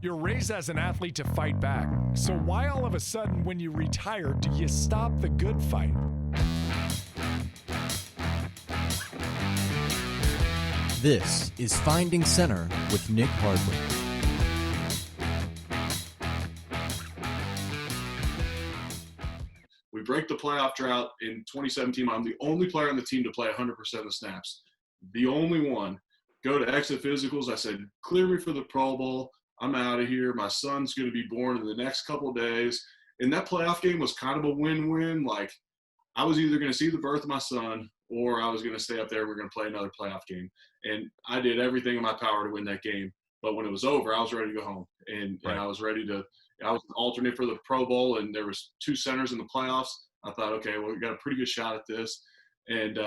You're raised as an athlete to fight back. So why all of a sudden when you retire do you stop the good fight? This is Finding Center with Nick Hardwick. We break the playoff drought in 2017. I'm the only player on the team to play 100% of the snaps. The only one. Go to exit physicals. I said, clear me for the Pro Bowl. I'm out of here. My son's going to be born in the next couple of days. And that playoff game was kind of a win-win. Like, I was either going to see the birth of my son or I was going to stay up there and we're going to play another playoff game. And I did everything in my power to win that game. But when it was over, I was ready to go home. And I was ready to – I was an alternate for the Pro Bowl, and there was two centers in the playoffs. I thought, okay, well, we got a pretty good shot at this. And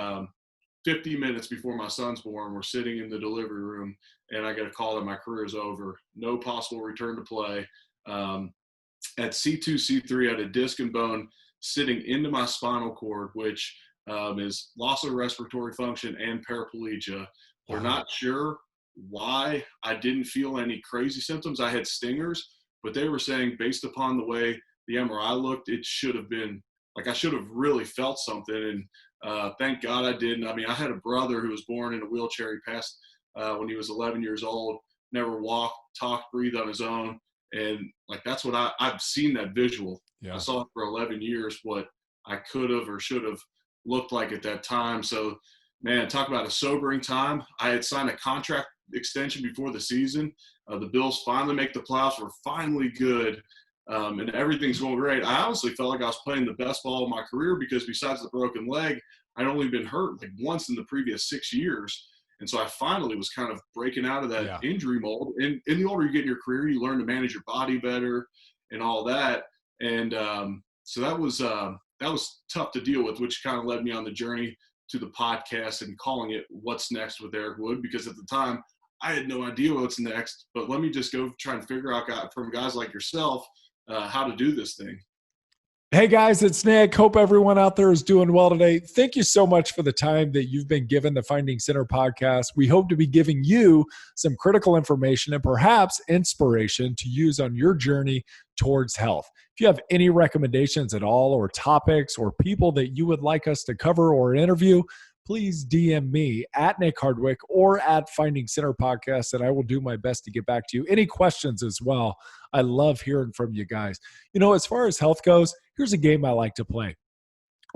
50 minutes before my son's born, we're sitting in the delivery room, and I get a call that my career is over. No possible return to play. At C2, C3, I had a disc and bone sitting into my spinal cord, which is loss of respiratory function and paraplegia. We're not sure why I didn't feel any crazy symptoms. I had stingers, but they were saying based upon the way the MRI looked, it should have been like I should have really felt something. And thank God I didn't. I mean, I had a brother who was born in a wheelchair. He passed when he was 11 years old, never walked, talked, breathed on his own. And like, that's what I've seen that visual. Yeah. I saw it for 11 years, what I could have or should have looked like at that time. So, man, talk about a sobering time. I had signed a contract extension before the season. The Bills finally make the playoffs. We're finally good. And everything's going great. I honestly felt like I was playing the best ball of my career because besides the broken leg, I'd only been hurt like once in the previous 6 years. And so I finally was kind of breaking out of that injury mold. And the older you get in your career, you learn to manage your body better and all that. And so that was tough to deal with, which kind of led me on the journey to the podcast and calling it What's Next with Eric Wood, because at the time I had no idea what's next. But let me just go try and figure out from guys like yourself how to do this thing. Hey guys, it's Nick. Hope everyone out there is doing well today. Thank you so much for the time that you've been given the Finding Center podcast. We hope to be giving you some critical information and perhaps inspiration to use on your journey towards health. If you have any recommendations at all or topics or people that you would like us to cover or interview, please DM me at Nick Hardwick or at Finding Center Podcast, and I will do my best to get back to you. Any questions as well. I love hearing from you guys. You know, as far as health goes, here's a game I like to play.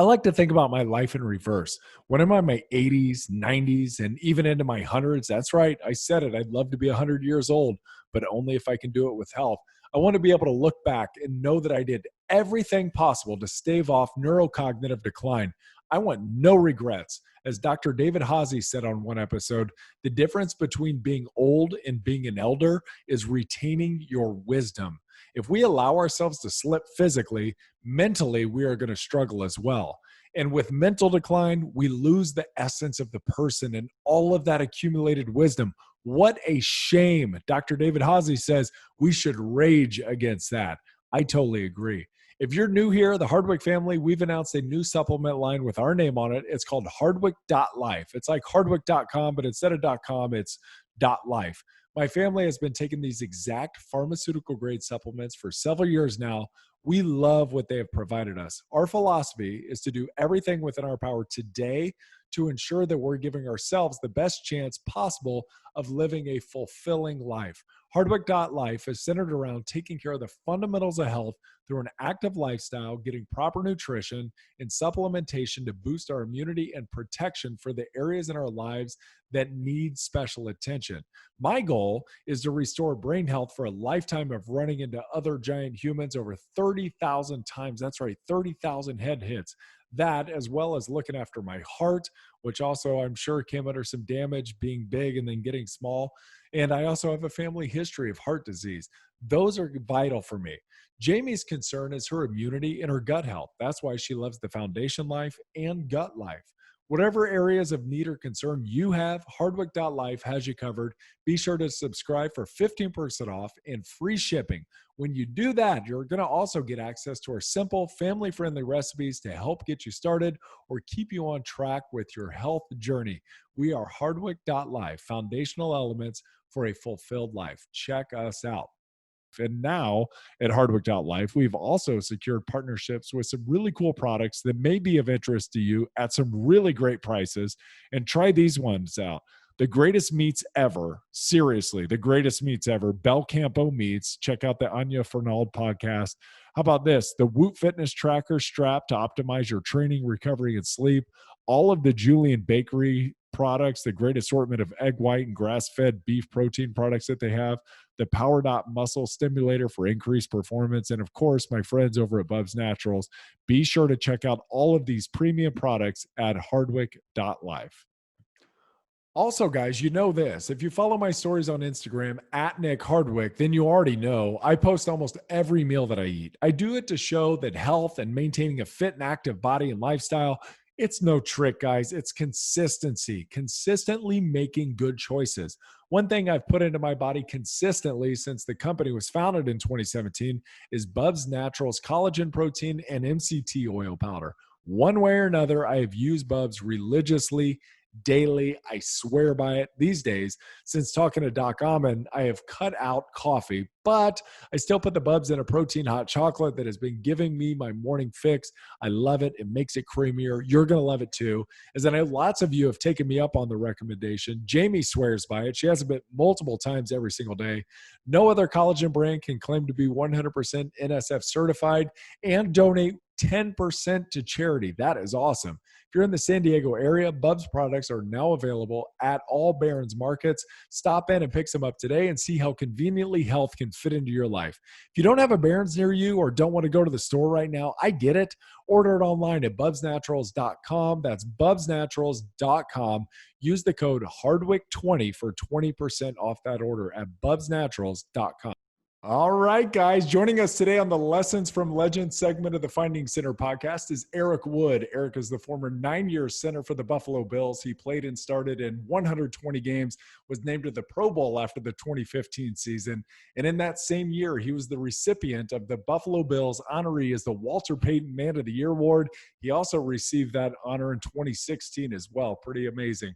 I like to think about my life in reverse. When I'm in my 80s, 90s, and even into my hundreds, that's right, I said it. I'd love to be 100 years old, but only if I can do it with health. I want to be able to look back and know that I did everything possible to stave off neurocognitive decline. I want no regrets. As Dr. David Hawsey said on one episode, the difference between being old and being an elder is retaining your wisdom. If we allow ourselves to slip physically, mentally, we are going to struggle as well. And with mental decline, we lose the essence of the person and all of that accumulated wisdom. What a shame. Dr. David Hawsey says we should rage against that. I totally agree. If you're new here, the Hardwick family, we've announced a new supplement line with our name on it. It's called Hardwick.life. It's like Hardwick.com, but instead of .com, it's .life. My family has been taking these exact pharmaceutical-grade supplements for several years now. We love what they have provided us. Our philosophy is to do everything within our power today to ensure that we're giving ourselves the best chance possible of living a fulfilling life. Hardwick.life is centered around taking care of the fundamentals of health through an active lifestyle, getting proper nutrition and supplementation to boost our immunity and protection for the areas in our lives that need special attention. My goal is to restore brain health for a lifetime of running into other giant humans over 30,000 times. That's right, 30,000 head hits. That, as well as looking after my heart, which also I'm sure came under some damage being big and then getting small. And I also have a family history of heart disease. Those are vital for me. Jamie's concern is her immunity and her gut health. That's why she loves the Foundation Life and Gut Life. Whatever areas of need or concern you have, Hardwick.life has you covered. Be sure to subscribe for 15% off and free shipping. When you do that, you're going to also get access to our simple, family-friendly recipes to help get you started or keep you on track with your health journey. We are Hardwick.life, foundational elements for a fulfilled life. Check us out. And now at Hardwick Life, we've also secured partnerships with some really cool products that may be of interest to you at some really great prices. And try these ones out. The greatest meats ever. Seriously, the greatest meats ever. Bel Campo meats. Check out the Anya Fernald podcast. How about this? The Whoop Fitness Tracker strap to optimize your training, recovery, and sleep. All of the Julian Bakery products, the great assortment of egg white and grass-fed beef protein products that they have. The Power Dot Muscle Stimulator for increased performance. And of course, my friends over at BUBS Naturals. Be sure to check out all of these premium products at hardwick.life. Also, guys, you know this. If you follow my stories on Instagram at Nick Hardwick, then you already know I post almost every meal that I eat. I do it to show that health and maintaining a fit and active body and lifestyle, it's no trick, guys. It's consistency, consistently making good choices. One thing I've put into my body consistently since the company was founded in 2017 is BUBS Naturals collagen protein and MCT oil powder. One way or another, I have used BUBS religiously, daily. I swear by it. These days, since talking to Doc Amen, I have cut out coffee, but I still put the BUBS in a protein hot chocolate that has been giving me my morning fix. I love it. It makes it creamier. You're going to love it too. As I know lots of you have taken me up on the recommendation. Jamie swears by it. She has it multiple times every single day. No other collagen brand can claim to be 100% NSF certified and donate 10% to charity. That is awesome. If you're in the San Diego area, BUBS products are now available at all Barron's markets. Stop in and pick some up today and see how conveniently health can fit into your life. If you don't have a Barron's near you or don't want to go to the store right now, I get it. Order it online at bubsnaturals.com. That's bubsnaturals.com. Use the code Hardwick20 for 20% off that order at bubsnaturals.com. All right, guys. Joining us today on the Lessons from Legends segment of the Finding Center podcast is Eric Wood. Eric is the former 9-year center for the Buffalo Bills. He played and started in 120 games, was named to the Pro Bowl after the 2015 season. And in that same year, he was the recipient of the Buffalo Bills honoree as the Walter Payton Man of the Year award. He also received that honor in 2016 as well. Pretty amazing.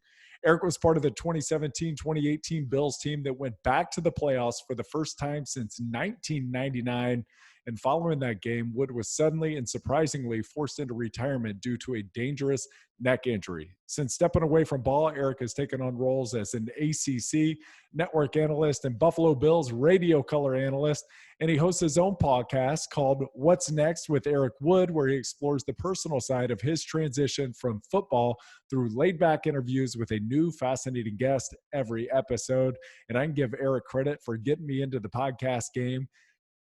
Eric was part of the 2017-2018 Bills team that went back to the playoffs for the first time since 1999. And following that game, Wood was suddenly and surprisingly forced into retirement due to a dangerous neck injury. Since stepping away from ball, Eric has taken on roles as an ACC network analyst and Buffalo Bills radio color analyst. And he hosts his own podcast called What's Next with Eric Wood, where he explores the personal side of his transition from football through laid-back interviews with a new fascinating guest every episode. And I can give Eric credit for getting me into the podcast game.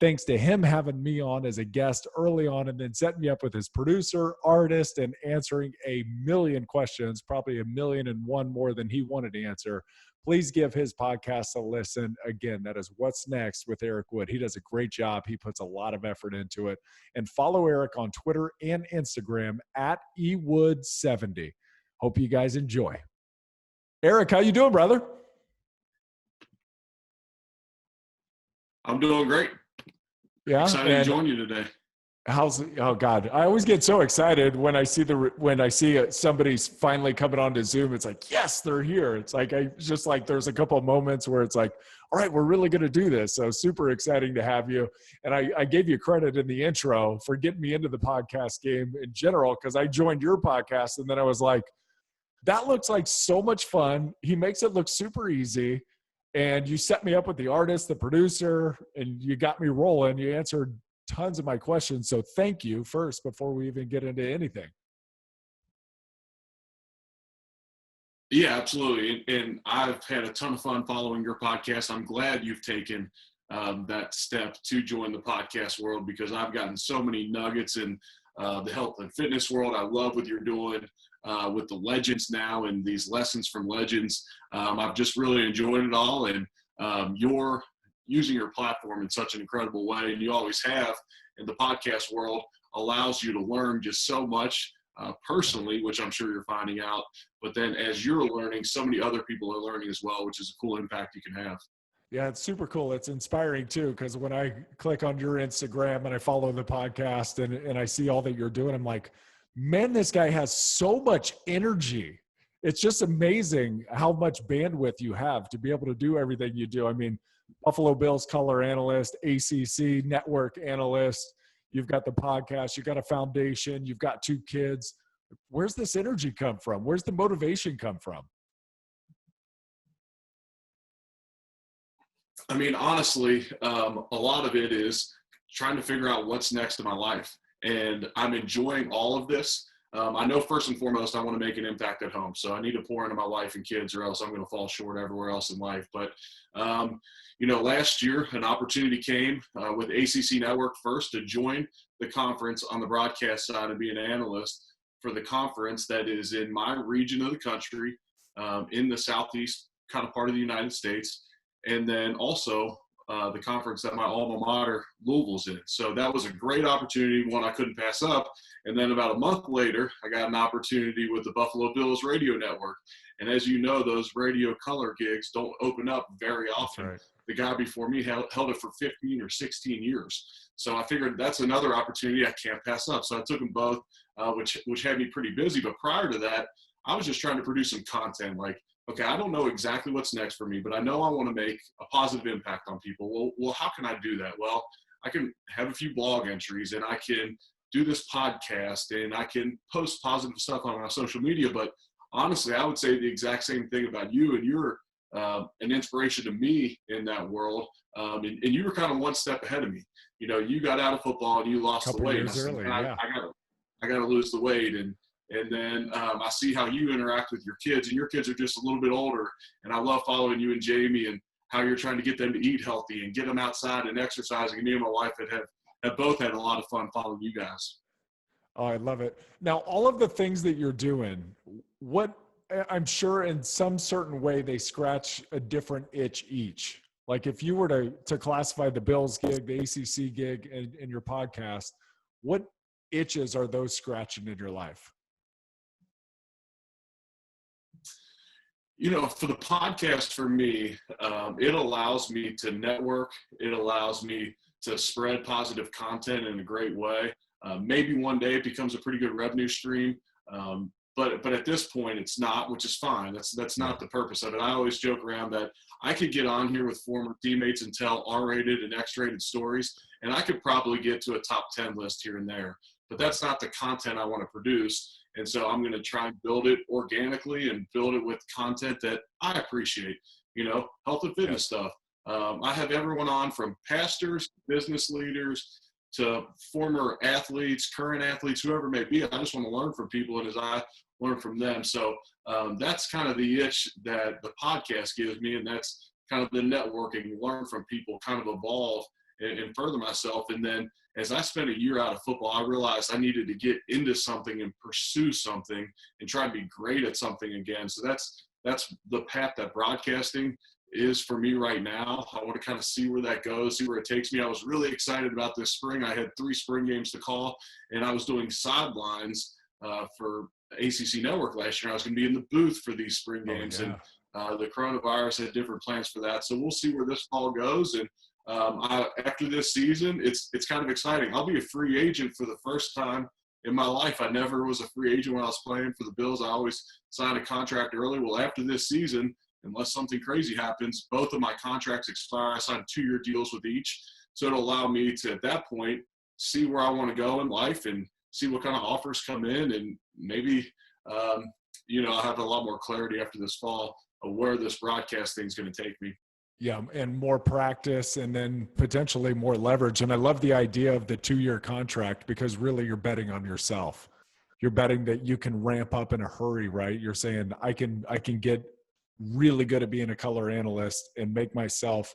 Thanks to him having me on as a guest early on and then setting me up with his producer, artist, and answering a million questions, probably 1,000,001 more than he wanted to answer. Please give his podcast a listen. Again, that is What's Next with Eric Wood. He does a great job. He puts a lot of effort into it. And follow Eric on Twitter and Instagram at ewood70. Hope you guys enjoy. Eric, how you doing, brother? I'm doing great. Yeah, excited to join you today. Oh God, I always get so excited when I see somebody's finally coming onto Zoom. It's like, yes, they're here. It's like there's a couple of moments where it's like, all right, we're really going to do this. So super exciting to have you. And I gave you credit in the intro for getting me into the podcast game in general, because I joined your podcast and then I was like, that looks like so much fun. He makes it look super easy. And you set me up with the artist, the producer, and you got me rolling. You answered tons of my questions. So thank you first before we even get into anything. Yeah, absolutely. And I've had a ton of fun following your podcast. I'm glad you've taken that step to join the podcast world, because I've gotten so many nuggets in the health and fitness world. I love what you're doing with the legends now and these lessons from legends. I've just really enjoyed it all. And you're using your platform in such an incredible way, and you always have in the podcast world, allows you to learn just so much personally, which I'm sure you're finding out. But then as you're learning, so many other people are learning as well, which is a cool impact you can have. Yeah, it's super cool. It's inspiring too, because when I click on your Instagram and I follow the podcast and I see all that you're doing, I'm like, man, this guy has so much energy. It's just amazing how much bandwidth you have to be able to do everything you do. I mean, Buffalo Bills color analyst, ACC network analyst. You've got the podcast. You've got a foundation. You've got 2 kids. Where's this energy come from? Where's the motivation come from? I mean, honestly, a lot of it is trying to figure out what's next in my life. And I'm enjoying all of this. I know first and foremost, I want to make an impact at home. So I need to pour into my wife and kids, or else I'm going to fall short everywhere else in life. But, last year, an opportunity came with ACC Network first to join the conference on the broadcast side and be an analyst for the conference that is in my region of the country, in the southeast kind of part of the United States. And then also the conference that my alma mater, Louisville's in. So that was a great opportunity, one I couldn't pass up. And then about a month later, I got an opportunity with the Buffalo Bills radio network. And as you know, those radio color gigs don't open up very often. Right. The guy before me held it for 15 or 16 years. So I figured that's another opportunity I can't pass up. So I took them both, which had me pretty busy. But prior to that, I was just trying to produce some content. Like, okay, I don't know exactly what's next for me, but I know I want to make a positive impact on people. Well, how can I do that? Well, I can have a few blog entries, and I can do this podcast, and I can post positive stuff on my social media. But honestly, I would say the exact same thing about you, and you're an inspiration to me in that world. And you were kind of one step ahead of me. You know, you got out of football and you lost the weight. Years early, yeah. I got to lose the weight. And then I see how you interact with your kids, and your kids are just a little bit older. And I love following you and Jamie and how you're trying to get them to eat healthy and get them outside and exercising. And me and my wife have both had a lot of fun following you guys. Oh, I love it. Now, all of the things that you're doing, I'm sure in some certain way they scratch a different itch each. Like if you were to classify the Bills gig, the ACC gig, and your podcast, what itches are those scratching in your life? You know, for the podcast, for me, it allows me to network. It allows me to spread positive content in a great way. Maybe one day it becomes a pretty good revenue stream. But at this point, it's not, which is fine. That's not the purpose of it. I always joke around that I could get on here with former teammates and tell R-rated and X-rated stories, and I could probably get to a top 10 list here and there. But that's not the content I want to produce. And so I'm going to try and build it organically and build it with content that I appreciate, you know, health and fitness stuff. I have everyone on from pastors, business leaders, to former athletes, current athletes, whoever it may be. I just want to learn from people, and as I learn from them. So that's kind of the itch that the podcast gives me, and that's kind of the networking, learn from people, kind of evolve and further myself. And then as I spent a year out of football, I realized I needed to get into something and pursue something and try to be great at something again. So that's the path that broadcasting is for me right now. I want to kind of see where that goes, see where it takes me. I was really excited about this spring. I had 3 spring games to call, and I was doing sidelines for ACC Network last year. I was going to be in the booth for these spring games, and the coronavirus had different plans for that. So we'll see where this fall goes. And after this season, it's kind of exciting. I'll be a free agent for the first time in my life. I never was a free agent when I was playing for the Bills. I always signed a contract early. Well, after this season, unless something crazy happens, both of my contracts expire. I signed 2-year deals with each. So it'll allow me to, at that point, see where I want to go in life and see what kind of offers come in. And maybe, I'll have a lot more clarity after this fall of where this broadcast thing is going to take me. Yeah, and more practice and then potentially more leverage. And I love the idea of the 2-year contract, because really you're betting on yourself. You're betting that you can ramp up in a hurry, right? You're saying I can get really good at being a color analyst and make myself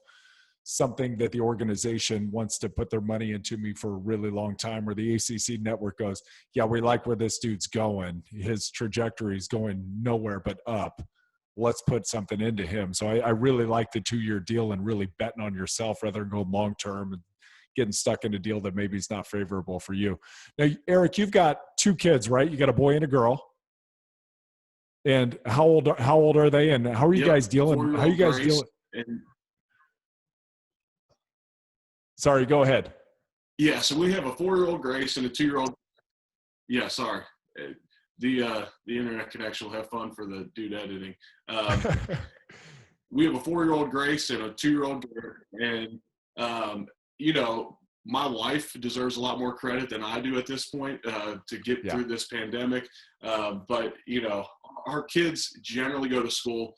something that the organization wants to put their money into me for a really long time, or the ACC network goes, yeah, we like where this dude's going. His trajectory is going nowhere but up. Let's put something into him. So I really like the 2-year deal and really betting on yourself rather than going long-term and getting stuck in a deal that maybe is not favorable for you. Now, Eric, you've got 2 kids, right? You got a boy and a girl. And how old are they, and how are you guys dealing? How are you guys dealing? Sorry, go ahead. Yeah, so we have a 4-year-old Grace and a 2-year-old. Yeah, sorry. The internet connection will have fun for the dude editing. we have a 4-year-old Grace and a 2-year-old Garrett, and you know, my wife deserves a lot more credit than I do at this point to get through this pandemic. But you know, our kids generally go to school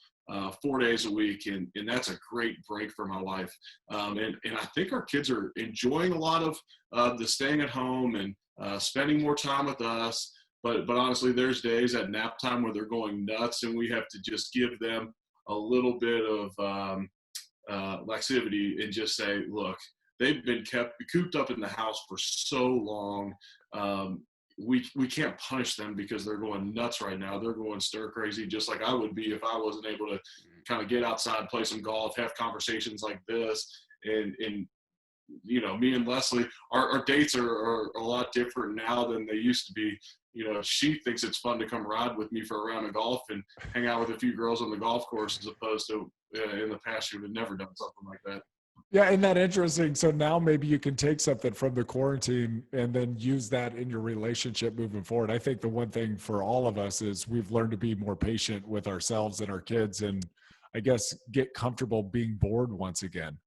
4 days a week, and that's a great break for my wife. And I think our kids are enjoying a lot of the staying at home and spending more time with us. But honestly, there's days at nap time where they're going nuts, and we have to just give them a little bit of laxivity and just say, look, they've been kept cooped up in the house for so long. We can't punish them because they're going nuts right now. They're going stir crazy, just like I would be if I wasn't able to kind of get outside, play some golf, have conversations like this. And you know, me and Leslie, our dates are a lot different now than they used to be. You know, she thinks it's fun to come ride with me for a round of golf and hang out with a few girls on the golf course, as opposed to in the past she would have never done something like that. Yeah, isn't that interesting? So now maybe you can take something from the quarantine and then use that in your relationship moving forward. I think the one thing for all of us is we've learned to be more patient with ourselves and our kids, and I guess get comfortable being bored once again.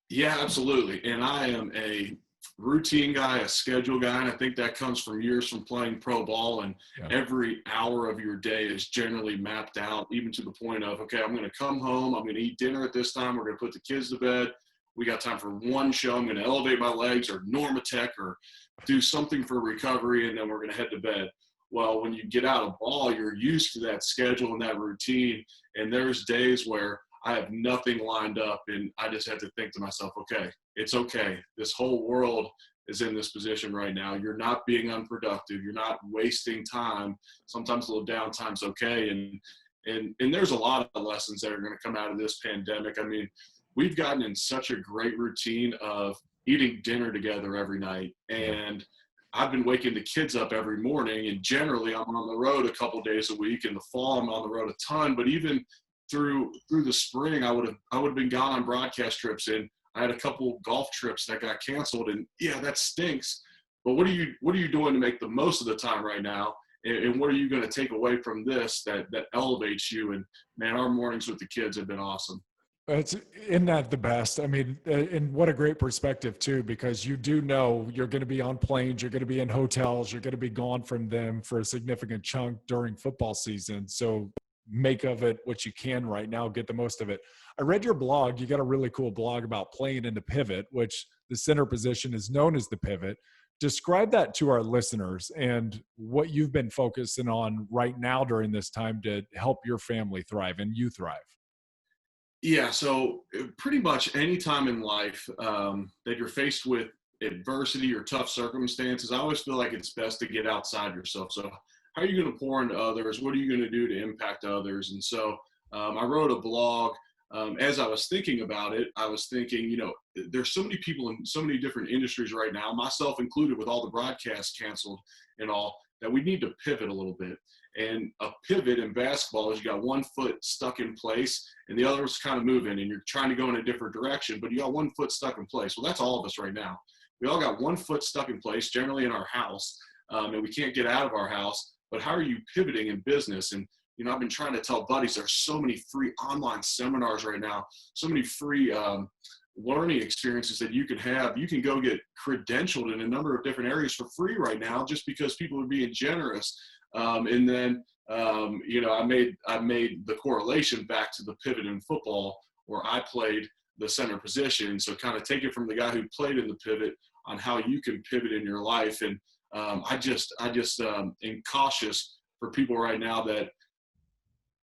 Yeah, absolutely. And I am a routine guy, a schedule guy, and I think that comes from years from playing pro ball. And every hour of your day is generally mapped out, even to the point of, okay, I'm going to come home, I'm going to eat dinner at this time, we're going to put the kids to bed, we got time for one show, I'm going to elevate my legs or Normatec or do something for recovery, and then we're going to head to bed. Well, when you get out of ball, you're used to that schedule and that routine, and there's days where I have nothing lined up, and I just have to think to myself, okay, it's okay. This whole world is in this position right now. You're not being unproductive. You're not wasting time. Sometimes a little downtime's okay. And there's a lot of lessons that are going to come out of this pandemic. I mean, we've gotten in such a great routine of eating dinner together every night. And I've been waking the kids up every morning, and generally I'm on the road a couple days a week. In the fall, I'm on the road a ton, but even through the spring, I would have been gone on broadcast trips, and I had a couple golf trips that got canceled, and yeah, that stinks. But what are you doing to make the most of the time right now? And what are you going to take away from this that elevates you? And man, our mornings with the kids have been awesome. Isn't that the best? I mean, and what a great perspective too, because you do know you're going to be on planes, you're going to be in hotels, you're going to be gone from them for a significant chunk during football season. So make of it what you can right now, get the most of it. I read your blog. You got a really cool blog about playing in the pivot, which the center position is known as the pivot. Describe that to our listeners and what you've been focusing on right now during this time to help your family thrive and you thrive. Yeah, so pretty much any time in life that you're faced with adversity or tough circumstances, I always feel like it's best to get outside yourself. So how are you going to pour into others? What are you going to do to impact others? And so I wrote a blog. As I was thinking about it, I was thinking, you know, there's so many people in so many different industries right now, myself included, with all the broadcasts canceled and all, that we need to pivot a little bit. And a pivot in basketball is you got one foot stuck in place and the other is kind of moving, and you're trying to go in a different direction, but you got one foot stuck in place. Well, that's all of us right now. We all got one foot stuck in place, generally in our house, and we can't get out of our house. But how are you pivoting in business? And, you know, I've been trying to tell buddies there's so many free online seminars right now, so many free learning experiences that you can have. You can go get credentialed in a number of different areas for free right now just because people are being generous. And then, you know, I made the correlation back to the pivot in football where I played the center position. So kind of take it from the guy who played in the pivot on how you can pivot in your life. And I just am cautious for people right now that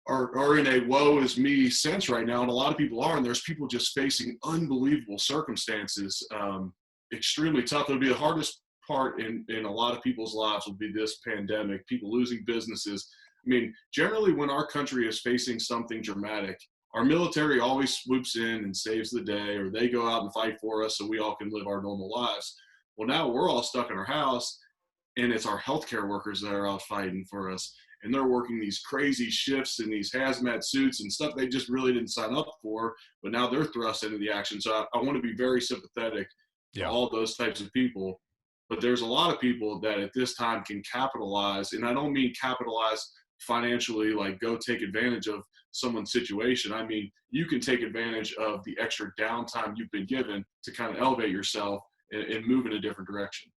are in a woe is me sense right now. And a lot of people are, and there's people just facing unbelievable circumstances, extremely tough. It'll be the hardest part in a lot of people's lives will be this pandemic, people losing businesses. I mean, generally when our country is facing something dramatic, our military always swoops in and saves the day, or they go out and fight for us so we all can live our normal lives. Well, now we're all stuck in our house, and it's our healthcare workers that are out fighting for us. And they're working these crazy shifts in these hazmat suits and stuff they just really didn't sign up for, but now they're thrust into the action. So I want to be very sympathetic to all those types of people. But there's a lot of people that at this time can capitalize, and I don't mean capitalize financially, like go take advantage of someone's situation. I mean, you can take advantage of the extra downtime you've been given to kind of elevate yourself and move in a different direction.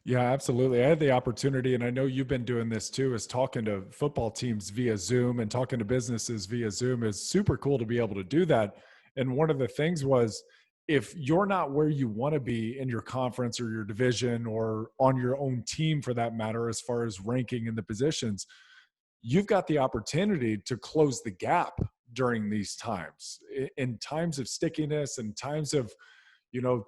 Yeah, absolutely. I had the opportunity, and I know you've been doing this too, is talking to football teams via Zoom and talking to businesses via Zoom is super cool to be able to do that. And one of the things was, if you're not where you want to be in your conference or your division or on your own team for that matter, as far as ranking in the positions, you've got the opportunity to close the gap during these times. In times of stickiness and times of,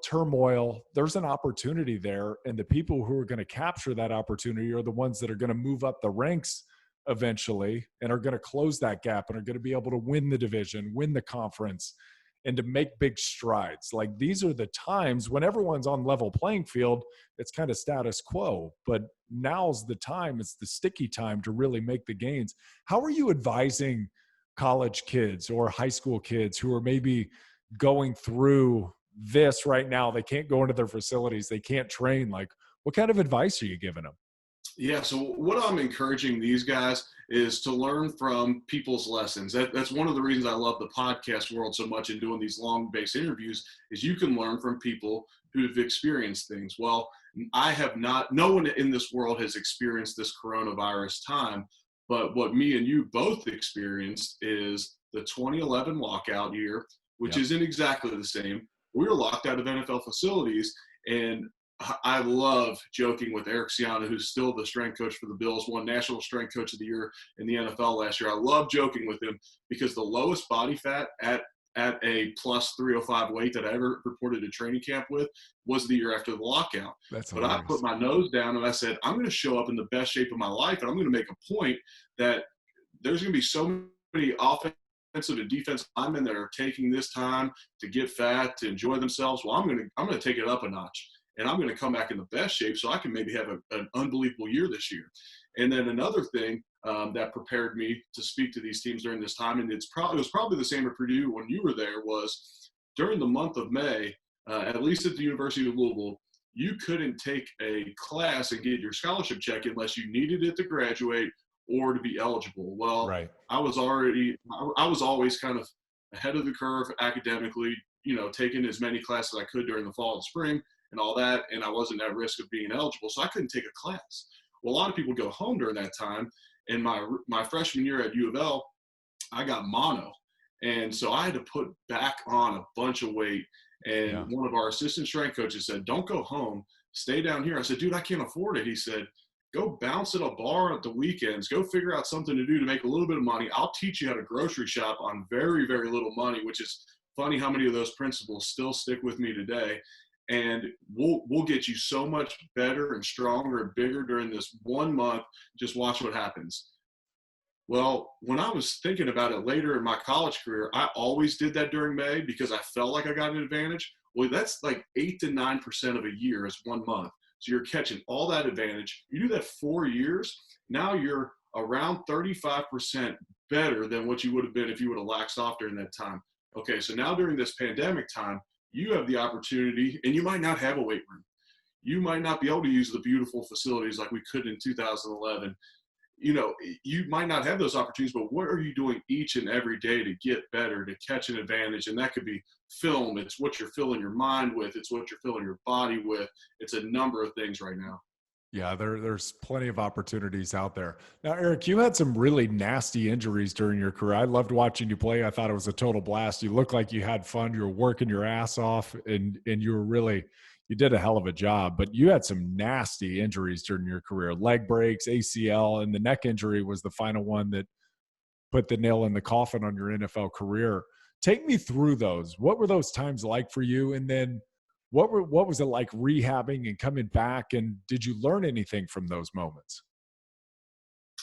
turmoil, there's an opportunity there. And the people who are going to capture that opportunity are the ones that are going to move up the ranks eventually and are going to close that gap and are going to be able to win the division, win the conference, and to make big strides. Like, these are the times when everyone's on level playing field, it's kind of status quo, but now's the time, it's the sticky time to really make the gains. How are you advising college kids or high school kids who are maybe going through this right now? They can't go into their facilities, they can't train. Like, what kind of advice are you giving them? Yeah, so what I'm encouraging these guys is to learn from people's lessons. That's one of the reasons I love the podcast world so much and doing these long base interviews, is you can learn from people who've experienced things. Well, I have not, no one in this world has experienced this coronavirus time, but what me and you both experienced is the 2011 lockout year, which Yep. isn't exactly the same. We were locked out of NFL facilities, and I love joking with Eric Siana, who's still the strength coach for the Bills, won National Strength Coach of the Year in the NFL last year. I love joking with him because the lowest body fat at a plus 305 weight that I ever reported a training camp with was the year after the lockout. That's But I put hilarious. my nose down and I said, I'm going to show up in the best shape of my life, and I'm going to make a point that there's going to be so many offensive and defensive linemen that are taking this time to get fat, to enjoy themselves. Well, I'm going to take it up a notch, and I'm going to come back in the best shape so I can maybe have an unbelievable year this year. And then another thing that prepared me to speak to these teams during this time, and it was probably the same at Purdue when you were there, was during the month of May, at least at the University of Louisville, you couldn't take a class and get your scholarship check unless you needed it to graduate or to be eligible. Well, Right. I was always kind of ahead of the curve academically, taking as many classes as I could during the fall and spring and all that, and I wasn't at risk of being eligible, so I couldn't take a class. Well, a lot of people go home during that time, and my freshman year at U of L, I got mono, and so I had to put back on a bunch of weight. And Yeah. one of our assistant strength coaches said, "Don't go home, stay down here." I said, "Dude, I can't afford it." He said, "Go bounce at a bar at the weekends. Go figure out something to do to make a little bit of money. I'll teach you how to grocery shop on very, very little money," which is funny how many of those principles still stick with me today. And we'll get you so much better and stronger and bigger during this 1 month. Just watch what happens. Well, when I was thinking about it later in my college career, I always did that during May because I felt like I got an advantage. Well, that's like 8 to 9% of a year is 1 month. So you're catching all that advantage. You do that 4 years, now you're around 35% better than what you would have been if you would have laxed off during that time. Okay, so now during this pandemic time, you have the opportunity, and you might not have a weight room. You might not be able to use the beautiful facilities like we could in 2011. You might not have those opportunities, but what are you doing each and every day to get better, to catch an advantage? And that could be film. It's what you're filling your mind with. It's what you're filling your body with. It's a number of things right now. Yeah, there's plenty of opportunities out there. Now, Eric, you had some really nasty injuries during your career. I loved watching you play. I thought it was a total blast. You looked like you had fun. You were working your ass off, and you did a hell of a job. But you had some nasty injuries during your career: leg breaks, ACL, and the neck injury was the final one that put the nail in the coffin on your NFL career. Take me through those. What were those times like for you? And then what was it like rehabbing and coming back? And did you learn anything from those moments?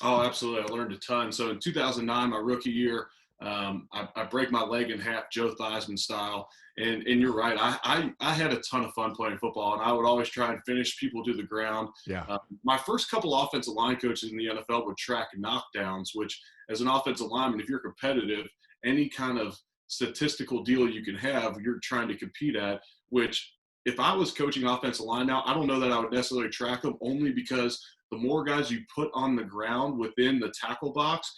Oh, absolutely. I learned a ton. So in 2009, my rookie year, I break my leg in half, Joe Theismann style. And you're right. I had a ton of fun playing football, and I would always try and finish people to the ground. Yeah. My first couple offensive line coaches in the NFL would track knockdowns, which as an offensive lineman, if you're competitive, any kind of statistical deal you can have, you're trying to compete at, which if I was coaching offensive line now, I don't know that I would necessarily track them, only because the more guys you put on the ground within the tackle box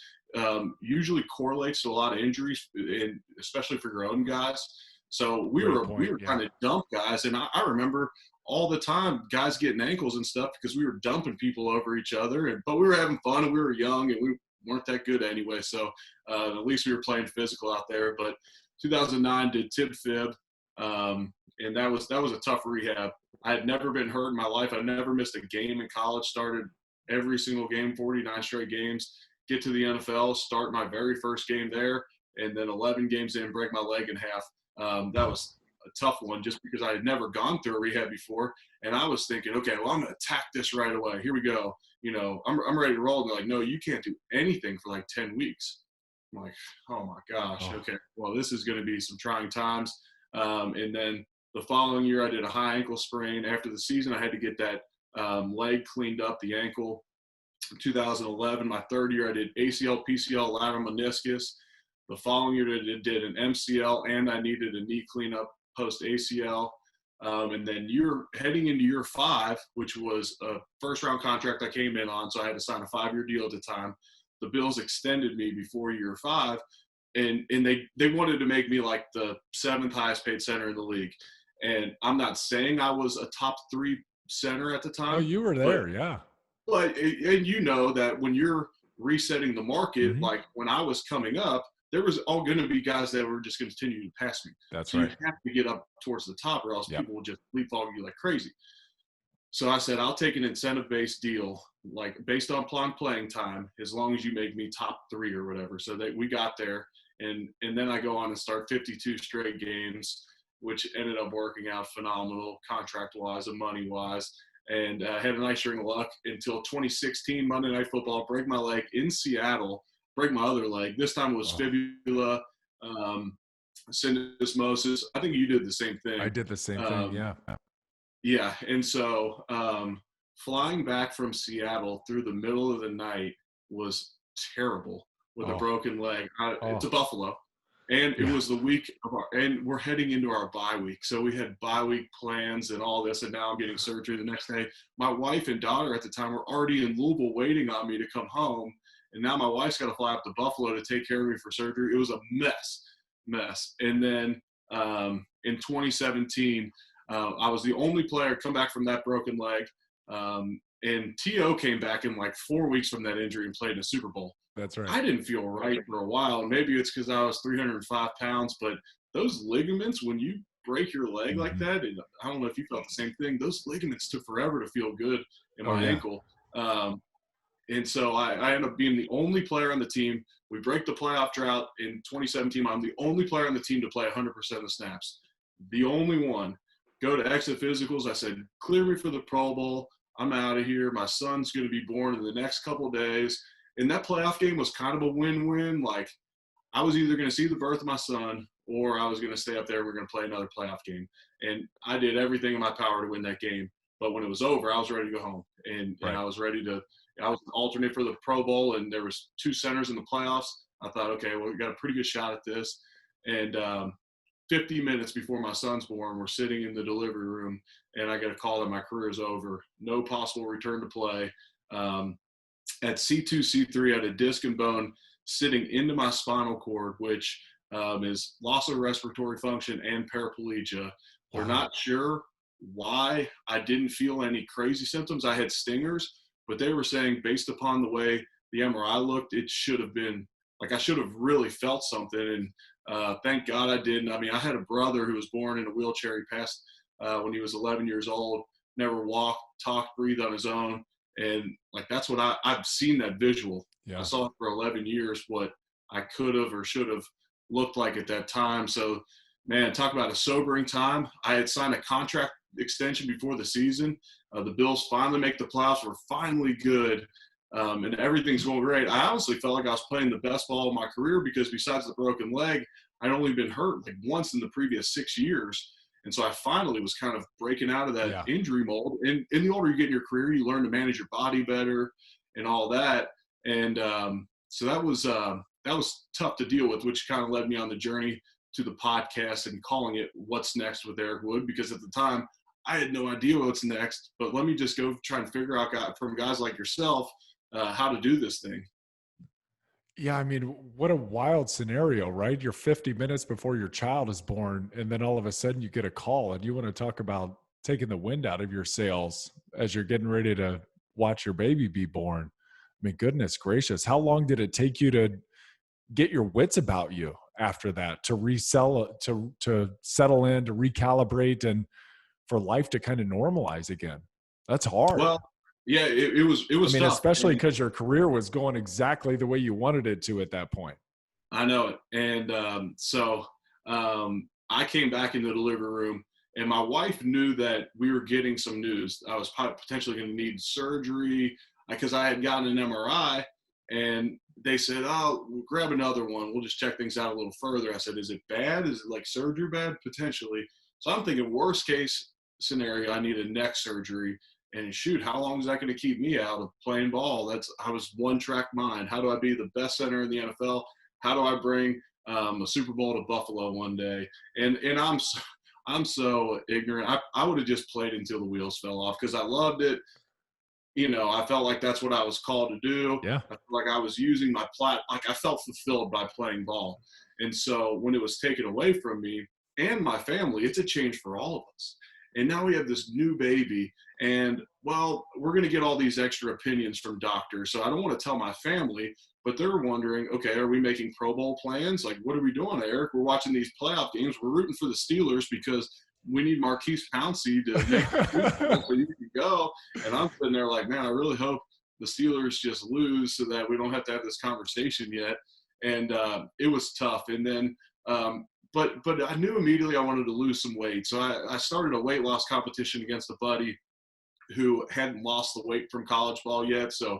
usually correlates to a lot of injuries, and especially for your own guys. So we were trying to dump guys, and I remember all the time guys getting ankles and stuff because we were dumping people over each other. But we were having fun, and we were young, and we weren't that good anyway. So at least we were playing physical out there. But 2009 did tib fib, and that was a tough rehab. I had never been hurt in my life. I never missed a game in college. Started every single game, 49 straight games. Get to the NFL, start my very first game there, and then 11 games in, break my leg in half. That was a tough one just because I had never gone through a rehab before. And I was thinking, okay, well, I'm going to attack this right away. Here we go. I'm ready to roll. And they're like, no, you can't do anything for like 10 weeks. I'm like, oh my gosh. Okay. Well, this is going to be some trying times. And then the following year I did a high ankle sprain. After the season, I had to get that leg cleaned up, the ankle. 2011, my third year, I did ACL, PCL, lateral meniscus. The following year, I did an MCL, and I needed a knee cleanup post ACL. And then you're heading into year 5, which was a first-round contract I came in on, so I had to sign a 5-year deal at the time. The Bills extended me before year 5, and they wanted to make me like the 7th highest paid center in the league. And I'm not saying I was a top 3 center at the time. Oh, you were there, yeah. But and you know that when you're resetting the market, like when I was coming up, there was all going to be guys that were just going to continue to pass me. That's so right. You have to get up towards the top, or else people will just leapfrog you like crazy. So I said, I'll take an incentive-based deal, like based on playing time, as long as you make me top 3 or whatever. So that we got there, and then I go on and start 52 straight games, which ended up working out phenomenal contract-wise and money-wise. And I had a nice string of luck until 2016 Monday Night Football, break my leg in Seattle, break my other leg. This time it was fibula, syndesmosis. I think you did the same thing. I did the same thing, yeah. Yeah, and so flying back from Seattle through the middle of the night was terrible with a broken leg. It's a Buffalo. And it was the week of and we're heading into our bye week. So we had bye week plans and all this, and now I'm getting surgery the next day. My wife and daughter at the time were already in Louisville waiting on me to come home. And now my wife's got to fly up to Buffalo to take care of me for surgery. It was a mess. And then in 2017, I was the only player come back from that broken leg. And T.O. came back in like 4 weeks from that injury and played in a Super Bowl. That's right. I didn't feel right for a while. Maybe it's because I was 305 pounds, but those ligaments, when you break your leg like that, and I don't know if you felt the same thing, those ligaments took forever to feel good in my ankle. And so I ended up being the only player on the team. We break the playoff drought in 2017. I'm the only player on the team to play 100% of the snaps. The only one. Go to exit physicals. I said, clear me for the Pro Bowl. I'm out of here. My son's going to be born in the next couple of days. And that playoff game was kind of a win-win. Like, I was either going to see the birth of my son, or I was going to stay up there. We're going to play another playoff game. And I did everything in my power to win that game. But when it was over, I was ready to go home. And I was ready to – I was an alternate for the Pro Bowl, and there was 2 centers in the playoffs. I thought, okay, well, we got a pretty good shot at this. And 50 minutes before my son's born, we're sitting in the delivery room, and I get a call that my career is over. No possible return to play. At C2, C3, I had a disc and bone sitting into my spinal cord, which is loss of respiratory function and paraplegia. We're not sure why I didn't feel any crazy symptoms. I had stingers, but they were saying based upon the way the MRI looked, it should have been like I should have really felt something. And thank God I didn't. I mean, I had a brother who was born in a wheelchair. He passed when he was 11 years old, never walked, talked, breathed on his own. And like, that's what I've seen that visual. I saw it for 11 years, what I could have or should have looked like at that time. So, man, talk about a sobering time. I had signed a contract extension before the season. The Bills finally make the playoffs. We're finally good. And everything's going great. I honestly felt like I was playing the best ball of my career because besides the broken leg, I'd only been hurt like once in the previous 6 years. And so I finally was kind of breaking out of that injury mold. And the older you get in your career, you learn to manage your body better and all that. And so that was tough to deal with, which kind of led me on the journey to the podcast and calling it What's Next with Eric Wood, because at the time I had no idea what's next, but let me just go try and figure out from guys like yourself how to do this thing. Yeah, I mean, what a wild scenario, right? You're 50 minutes before your child is born, and then all of a sudden you get a call, and you want to talk about taking the wind out of your sails as you're getting ready to watch your baby be born. I mean, goodness gracious, how long did it take you to get your wits about you after that, to to settle in, to recalibrate, and for life to kind of normalize again? That's hard. Well, yeah, it was I mean, tough. especially because your career was going exactly the way you wanted it to at that point. I know it. And I came back into the delivery room, and my wife knew that we were getting some news. I was potentially going to need surgery because I had gotten an MRI, and they said, "Oh, we'll grab another one. We'll just check things out a little further." I said, "Is it bad? Is it like surgery bad?" Potentially. So I'm thinking worst case scenario, I need a neck surgery. And shoot, how long is that going to keep me out of playing ball? I was one track mind. How do I be the best center in the NFL? How do I bring a Super Bowl to Buffalo one day? And I'm so ignorant. I would have just played until the wheels fell off because I loved it. I felt like that's what I was called to do. Yeah. I felt like I was using my like I felt fulfilled by playing ball. And so when it was taken away from me and my family, it's a change for all of us. And now we have this new baby, and well, we're going to get all these extra opinions from doctors. So I don't want to tell my family, but they're wondering, okay, are we making Pro Bowl plans? Like, what are we doing, Eric? We're watching these playoff games. We're rooting for the Steelers because we need Marquise Pouncey to make so you can go. And I'm sitting there like, man, I really hope the Steelers just lose so that we don't have to have this conversation yet. And it was tough. And then but I knew immediately I wanted to lose some weight. So I started a weight loss competition against a buddy who hadn't lost the weight from college ball yet. So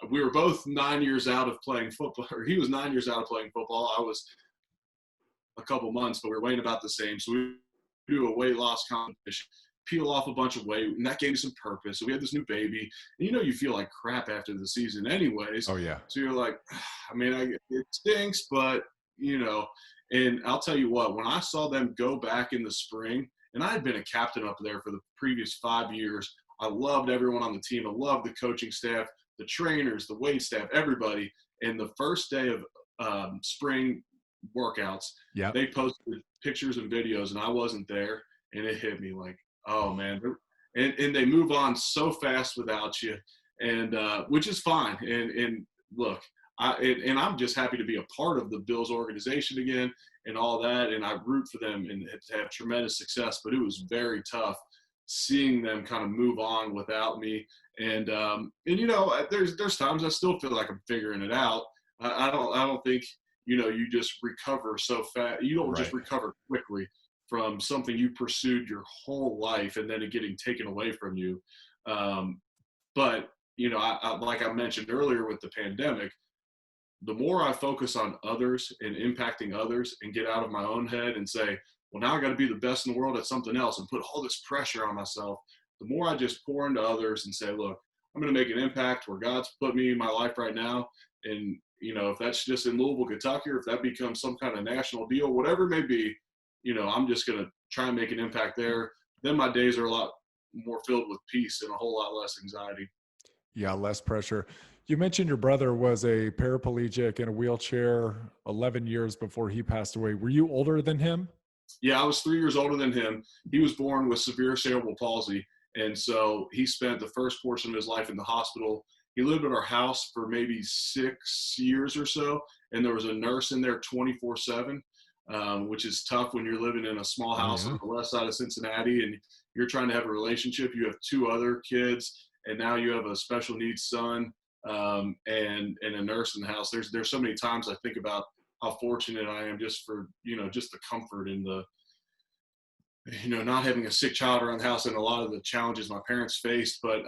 we were both 9 years out of playing football, or he was 9 years out of playing football. I was a couple months, but we were weighing about the same. So we do a weight loss competition, peel off a bunch of weight, and that gave me some purpose. So we had this new baby. And you feel like crap after the season anyways. Oh, yeah. So you're like, I mean, it stinks, but, and I'll tell you what, when I saw them go back in the spring, and I had been a captain up there for the previous 5 years, I loved everyone on the team. I loved the coaching staff, the trainers, the weight staff, everybody. And the first day of spring workouts, they posted pictures and videos, and I wasn't there. And it hit me like, oh, man. And they move on so fast without you, and which is fine. And look, I'm just happy to be a part of the Bills organization again and all that. And I root for them and to have tremendous success, but it was very tough seeing them kind of move on without me. And there's times I still feel like I'm figuring it out. I don't think, you just recover so fast. You don't just recover quickly from something you pursued your whole life and then it getting taken away from you. But I like I mentioned earlier with the pandemic, the more I focus on others and impacting others and get out of my own head and say, well, now I got to be the best in the world at something else and put all this pressure on myself, the more I just pour into others and say, look, I'm going to make an impact where God's put me in my life right now. And, if that's just in Louisville, Kentucky, or if that becomes some kind of national deal, whatever it may be, I'm just going to try and make an impact there. Then my days are a lot more filled with peace and a whole lot less anxiety. Yeah, less pressure. You mentioned your brother was a paraplegic in a wheelchair 11 years before he passed away. Were you older than him? Yeah, I was 3 years older than him. He was born with severe cerebral palsy. And so he spent the first portion of his life in the hospital. He lived at our house for maybe 6 years or so. And there was a nurse in there 24/7, which is tough when you're living in a small house on the west side of Cincinnati and you're trying to have a relationship. You have 2 other kids, and now you have a special needs son and a nurse in the house. There's so many times I think about how fortunate I am just for, just the comfort and the, not having a sick child around the house and a lot of the challenges my parents faced. But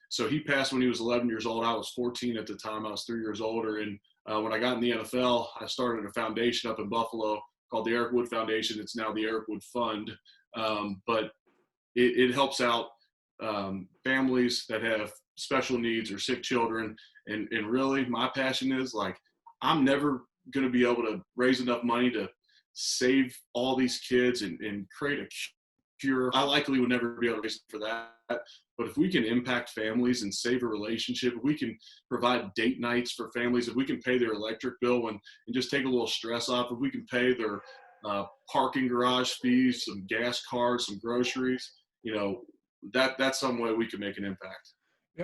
so he passed when he was 11 years old. I was 14 at the time. I was 3 years older. And when I got in the NFL, I started a foundation up in Buffalo called the Eric Wood Foundation. It's now the Eric Wood Fund. But it helps out families that have special needs or sick children. And really my passion is like, I'm never going to be able to raise enough money to save all these kids and create a cure. I likely would never be able to raise for that. But if we can impact families and save a relationship, if we can provide date nights for families, if we can pay their electric bill and just take a little stress off, if we can pay their parking garage fees, some gas cards, some groceries, that's some way we can make an impact.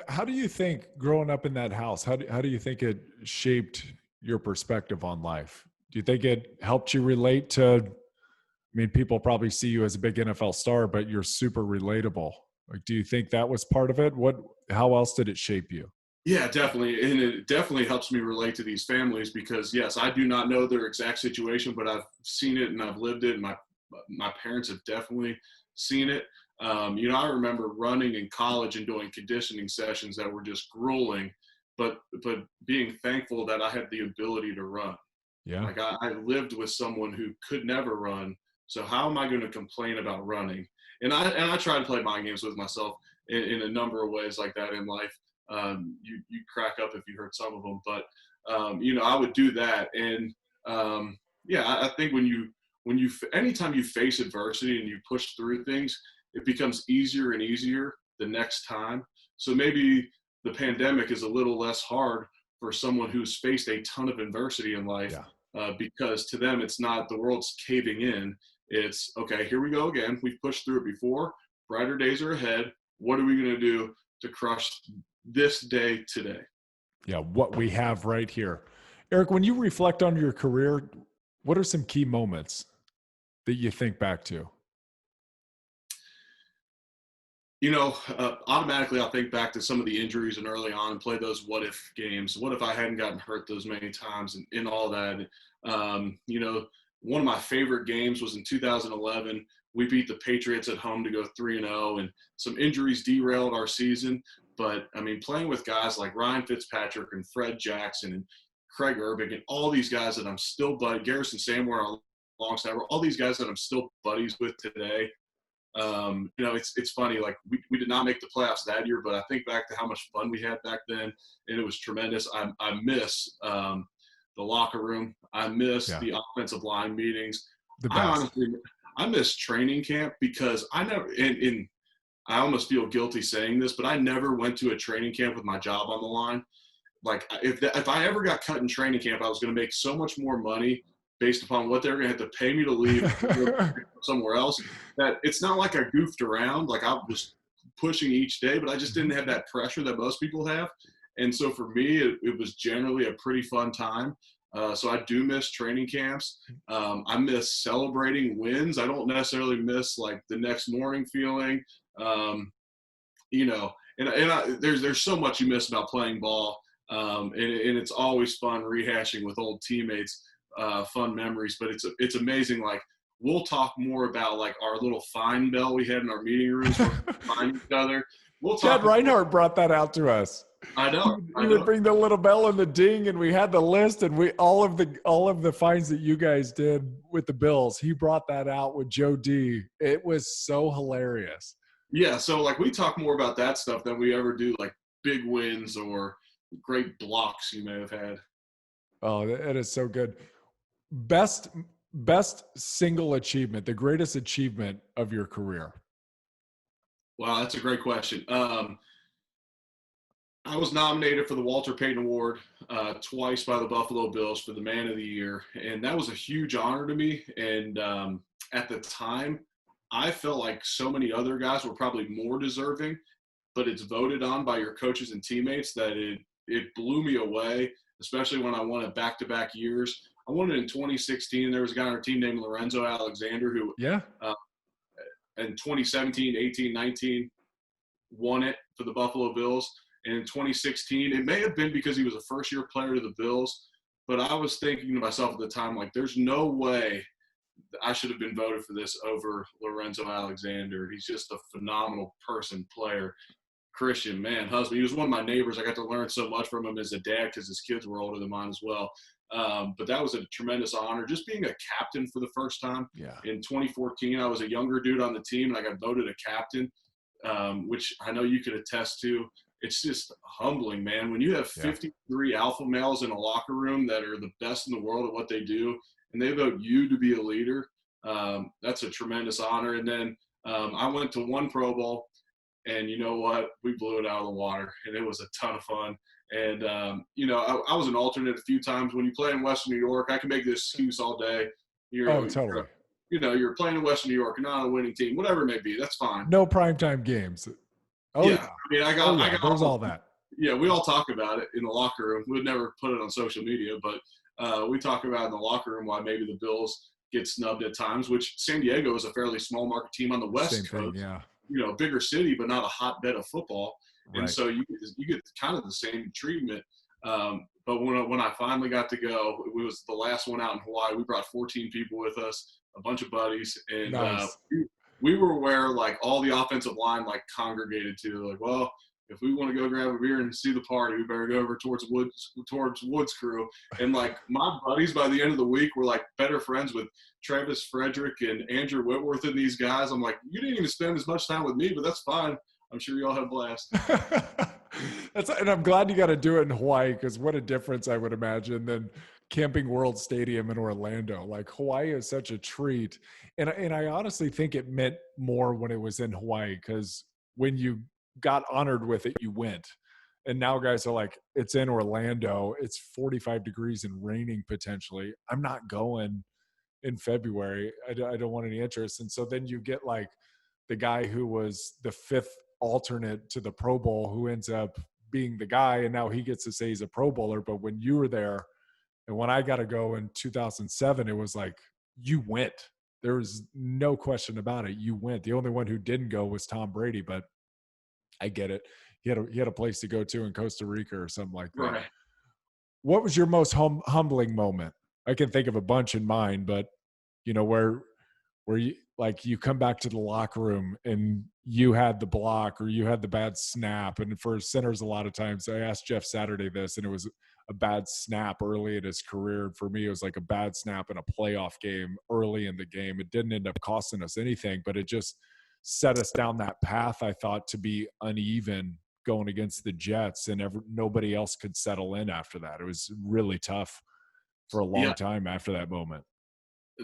How do you think growing up in that house, how do you think it shaped your perspective on life? Do you think it helped you relate to, people probably see you as a big NFL star, but you're super relatable. Like, do you think that was part of it? How else did it shape you? Yeah, definitely. And it definitely helps me relate to these families because, yes, I do not know their exact situation, but I've seen it and I've lived it. And my parents have definitely seen it. I remember running in college and doing conditioning sessions that were just grueling, but being thankful that I had the ability to run. Yeah. Like I lived with someone who could never run. So how am I going to complain about running? And I try to play mind games with myself in a number of ways like that in life. You crack up if you heard some of them, but I would do that. And I think anytime you face adversity and you push through things, it becomes easier and easier the next time. So maybe the pandemic is a little less hard for someone who's faced a ton of adversity in life. Yeah. Because to them, it's not the world's caving in. It's, okay, here we go again. We've pushed through it before. Brighter days are ahead. What are we going to do to crush this day today? Yeah, what we have right here. Eric, when you reflect on your career, what are some key moments that you think back to? Automatically I'll think back to some of the injuries and early on and play those what if games. What if I hadn't gotten hurt those many times and all that? One of my favorite games was in 2011. We beat the Patriots at home to go 3-0, and some injuries derailed our season. But, playing with guys like Ryan Fitzpatrick and Fred Jackson and Craig Urbick and all these guys that I'm still Garrison Samware alongside, all these guys that I'm still buddies with today. It's funny, like we did not make the playoffs that year, but I think back to how much fun we had back then, and it was tremendous. I miss the locker room. I miss the offensive line meetings. I miss training camp because I never, and I almost feel guilty saying this, but I never went to a training camp with my job on the line. Like if I ever got cut in training camp, I was going to make so much more money based upon what they were going to have to pay me to leave somewhere else, that it's not like I goofed around. Like I was pushing each day, but I just didn't have that pressure that most people have. And so for me, it was generally a pretty fun time. So I do miss training camps. I miss celebrating wins. I don't necessarily miss like the next morning feeling, there's so much you miss about playing ball. And it's always fun rehashing with old teammates. Fun memories, but it's amazing. Like we'll talk more about like our little fine bell we had in our meeting rooms where we find each other. Chad Reinhardt brought that out to us. I know. He would bring the little bell and the ding, and we had the list, and all of the fines that you guys did with the Bills. He brought that out with Joe D. It was so hilarious. Yeah, so like we talk more about that stuff than we ever do like big wins or great blocks you may have had. Oh, that is so good. Best single achievement, the greatest achievement of your career? Wow, that's a great question. I was nominated for the Walter Payton Award twice by the Buffalo Bills for the Man of the Year, and that was a huge honor to me. And at the time, I felt like so many other guys were probably more deserving, but it's voted on by your coaches and teammates that it blew me away, especially when I won it back-to-back years. I won it in 2016. There was a guy on our team named Lorenzo Alexander who in 2017, 18, 19 won it for the Buffalo Bills. And in 2016, it may have been because he was a first-year player to the Bills, but I was thinking to myself at the time, like, there's no way I should have been voted for this over Lorenzo Alexander. He's just a phenomenal person, player. Christian, man, husband. He was one of my neighbors. I got to learn so much from him as a dad because his kids were older than mine as well. But that was a tremendous honor. Just being a captain for the first time. Yeah. In 2014, I was a younger dude on the team, and I got voted a captain, which I know you could attest to. It's just humbling, man. When you have 53 alpha males in a locker room that are the best in the world at what they do, and they vote you to be a leader, that's a tremendous honor. And then I went to one Pro Bowl, and you know what? We blew it out of the water, and it was a ton of fun. And, I was an alternate a few times. When you play in Western New York, I can make this excuse all day. Totally. You're playing in Western New York, you're not on a winning team, whatever it may be. That's fine. No primetime games. Yeah. I mean, I got there's all that. Yeah, we all talk about it in the locker room. We'd never put it on social media, but we talk about in the locker room why maybe the Bills get snubbed at times, which San Diego is a fairly small market team on the West Coast. Yeah. Bigger city, but not a hotbed of football. Right. And so you get kind of the same treatment. But when I finally got to go, it was the last one out in Hawaii. We brought 14 people with us, a bunch of buddies, and nice. We were where like all the offensive line like congregated to. Like, well, if we want to go grab a beer and see the party, we better go over towards Woods Crew. And like my buddies by the end of the week were like better friends with Travis Frederick and Andrew Whitworth and these guys. I'm like, you didn't even spend as much time with me, but that's fine. I'm sure you all had a blast. And I'm glad you got to do it in Hawaii, because what a difference I would imagine than Camping World Stadium in Orlando. Like, Hawaii is such a treat. And I honestly think it meant more when it was in Hawaii, because when you got honored with it, you went. And now guys are like, it's in Orlando, it's 45 degrees and raining potentially, I'm not going in February. I don't want any interest. And so then you get like the guy who was the fifth alternate to the Pro Bowl who ends up being the guy, and now he gets to say he's a Pro Bowler. But when you were there, and when I got to go in 2007, it was like, you went. There was no question about it. You went. The only one who didn't go was Tom Brady, but I get it. He had a place to go to in Costa Rica or something like that. Right. What was your most humbling moment? I can think of a bunch in mind, but where you come back to the locker room and you had the block or you had the bad snap. And for centers, a lot of times, I asked Jeff Saturday this, and it was a bad snap early in his career. And for me, it was like a bad snap in a playoff game early in the game. It didn't end up costing us anything, but it just set us down that path, I thought, to be uneven going against the Jets, and nobody else could settle in after that. It was really tough for a long time after that moment.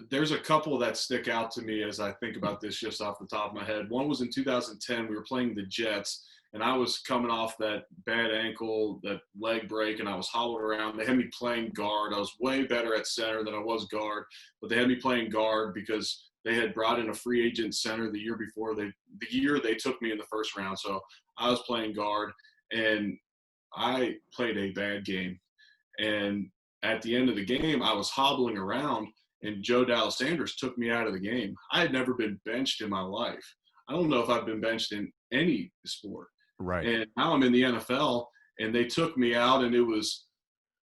There's a couple that stick out to me as I think about this just off the top of my head. One was in 2010. We were playing the Jets, and I was coming off that bad ankle, that leg break, and I was hobbled around. They had me playing guard. I was way better at center than I was guard, but they had me playing guard because they had brought in a free agent center the year before. The year they took me in the first round. So I was playing guard, and I played a bad game. And at the end of the game, I was hobbling around, and Joe Dallas Sanders took me out of the game. I had never been benched in my life. I don't know if I've been benched in any sport. Right. And now I'm in the NFL, and they took me out, and it was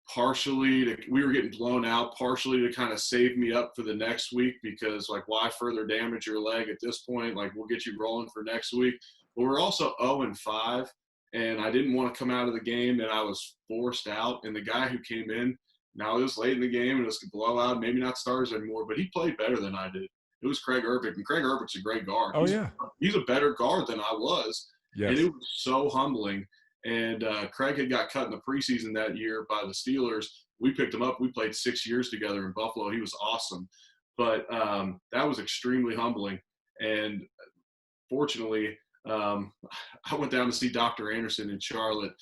partially we were getting blown out, partially to kind of save me up for the next week, because like, why further damage your leg at this point? Like, we'll get you rolling for next week. But we're also 0-5, and I didn't want to come out of the game, and I was forced out. And the guy who came in, now it was late in the game, and it was a blowout, maybe not stars anymore, but he played better than I did. It was Craig Urbick, and Craig Urbick's a great guard. He's a better guard than I was. Yes. And it was so humbling. And Craig had got cut in the preseason that year by the Steelers. We picked him up. We played 6 years together in Buffalo. He was awesome. But that was extremely humbling. And fortunately, I went down to see Dr. Anderson in Charlotte.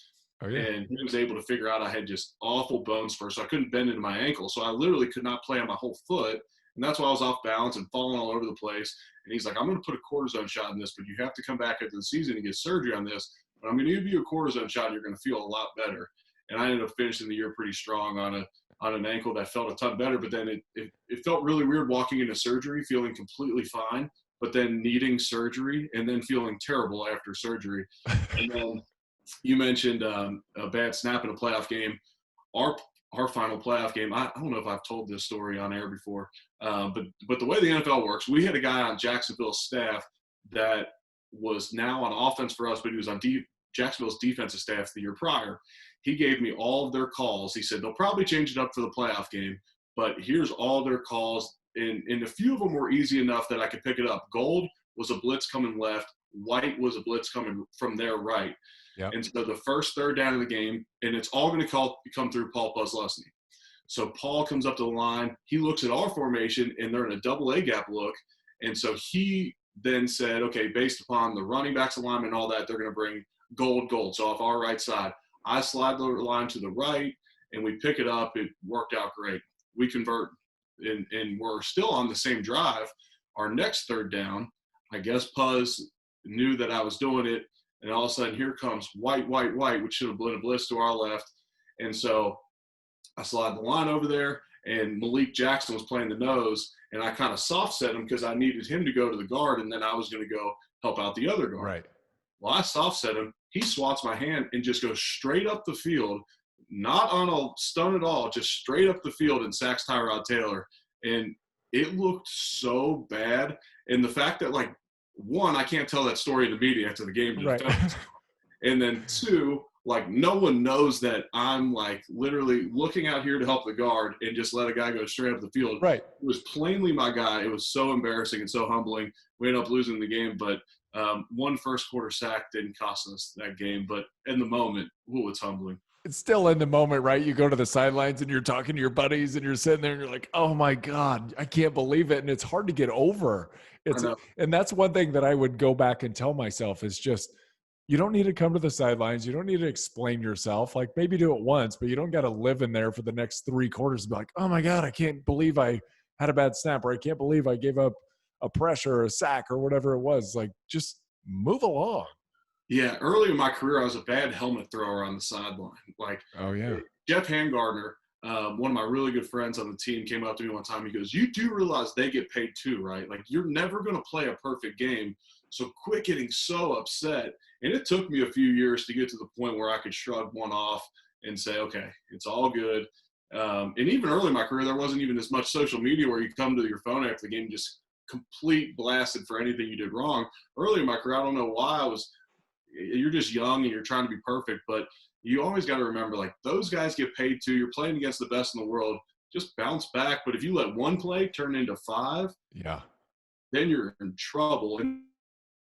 Oh, yeah. And he was able to figure out I had just awful bone spurs, so I couldn't bend into my ankle. So I literally could not play on my whole foot. And that's why I was off balance and falling all over the place. And he's like, I'm going to put a cortisone shot in this, but you have to come back after the season and get surgery on this. But I'm going to give you a cortisone shot, and you're going to feel a lot better. And I ended up finishing the year pretty strong on an ankle that felt a ton better. But then it felt really weird walking into surgery, feeling completely fine, but then needing surgery and then feeling terrible after surgery. And then you mentioned a bad snap in a playoff game. Our final playoff game, I don't know if I've told this story on air before, but the way the NFL works, we had a guy on Jacksonville's staff that was now on offense for us, but he was on Jacksonville's defensive staff the year prior. He gave me all of their calls. He said, they'll probably change it up for the playoff game, but here's all their calls. And a few of them were easy enough that I could pick it up. Gold was a blitz coming left. White was a blitz coming from their right. Yep. And so the first third down of the game, and it's all going to come through Paul Posluszny. So Paul comes up to the line. He looks at our formation, and they're in a double A gap look. And so he then said, okay, based upon the running backs alignment and all that, they're going to bring gold. So off our right side, I slide the line to the right, and we pick it up. It worked out great. We convert, and we're still on the same drive. Our next third down, I guess Puzz knew that I was doing it, and all of a sudden here comes white, which should have been a blitz to our left. And so I slide the line over there, and Malik Jackson was playing the nose, and I kind of soft set him because I needed him to go to the guard, and then I was going to go help out the other guard. Right. Well, I soft set him. He swats my hand and just goes straight up the field, not on a stun at all, just straight up the field and sacks Tyrod Taylor. And it looked so bad. And the fact that, like, one, I can't tell that story in the media after the game. Right. And then two, like, no one knows that I'm, like, literally looking out here to help the guard and just let a guy go straight up the field. Right. It was plainly my guy. It was so embarrassing and so humbling. We ended up losing the game, but one first quarter sack didn't cost us that game. But in the moment, it's humbling. It's still in the moment, right? You go to the sidelines and you're talking to your buddies and you're sitting there and you're like, oh my God, I can't believe it. And it's hard to get over. And that's one thing that I would go back and tell myself is just, you don't need to come to the sidelines. You don't need to explain yourself. Like, maybe do it once, but you don't got to live in there for the next 3 quarters and be like, oh my God, I can't believe I had a bad snap, or I can't believe I gave up a pressure or a sack or whatever it was. Like, just move along. Yeah, early in my career, I was a bad helmet thrower on the sideline. Like, oh yeah, Jeff Handgardner, one of my really good friends on the team, came up to me one time. He goes, "You do realize they get paid too, right? Like, you're never going to play a perfect game, so quit getting so upset." And it took me a few years to get to the point where I could shrug one off and say, "Okay, it's all good." And even early in my career, there wasn't even as much social media where you come to your phone after the game and just complete blasted for anything you did wrong. Early in my career, I don't know why you're just young and you're trying to be perfect, but you always got to remember, like, those guys get paid too. You're playing against the best in the world. Just bounce back. But if you let one play turn into 5, then you're in trouble. And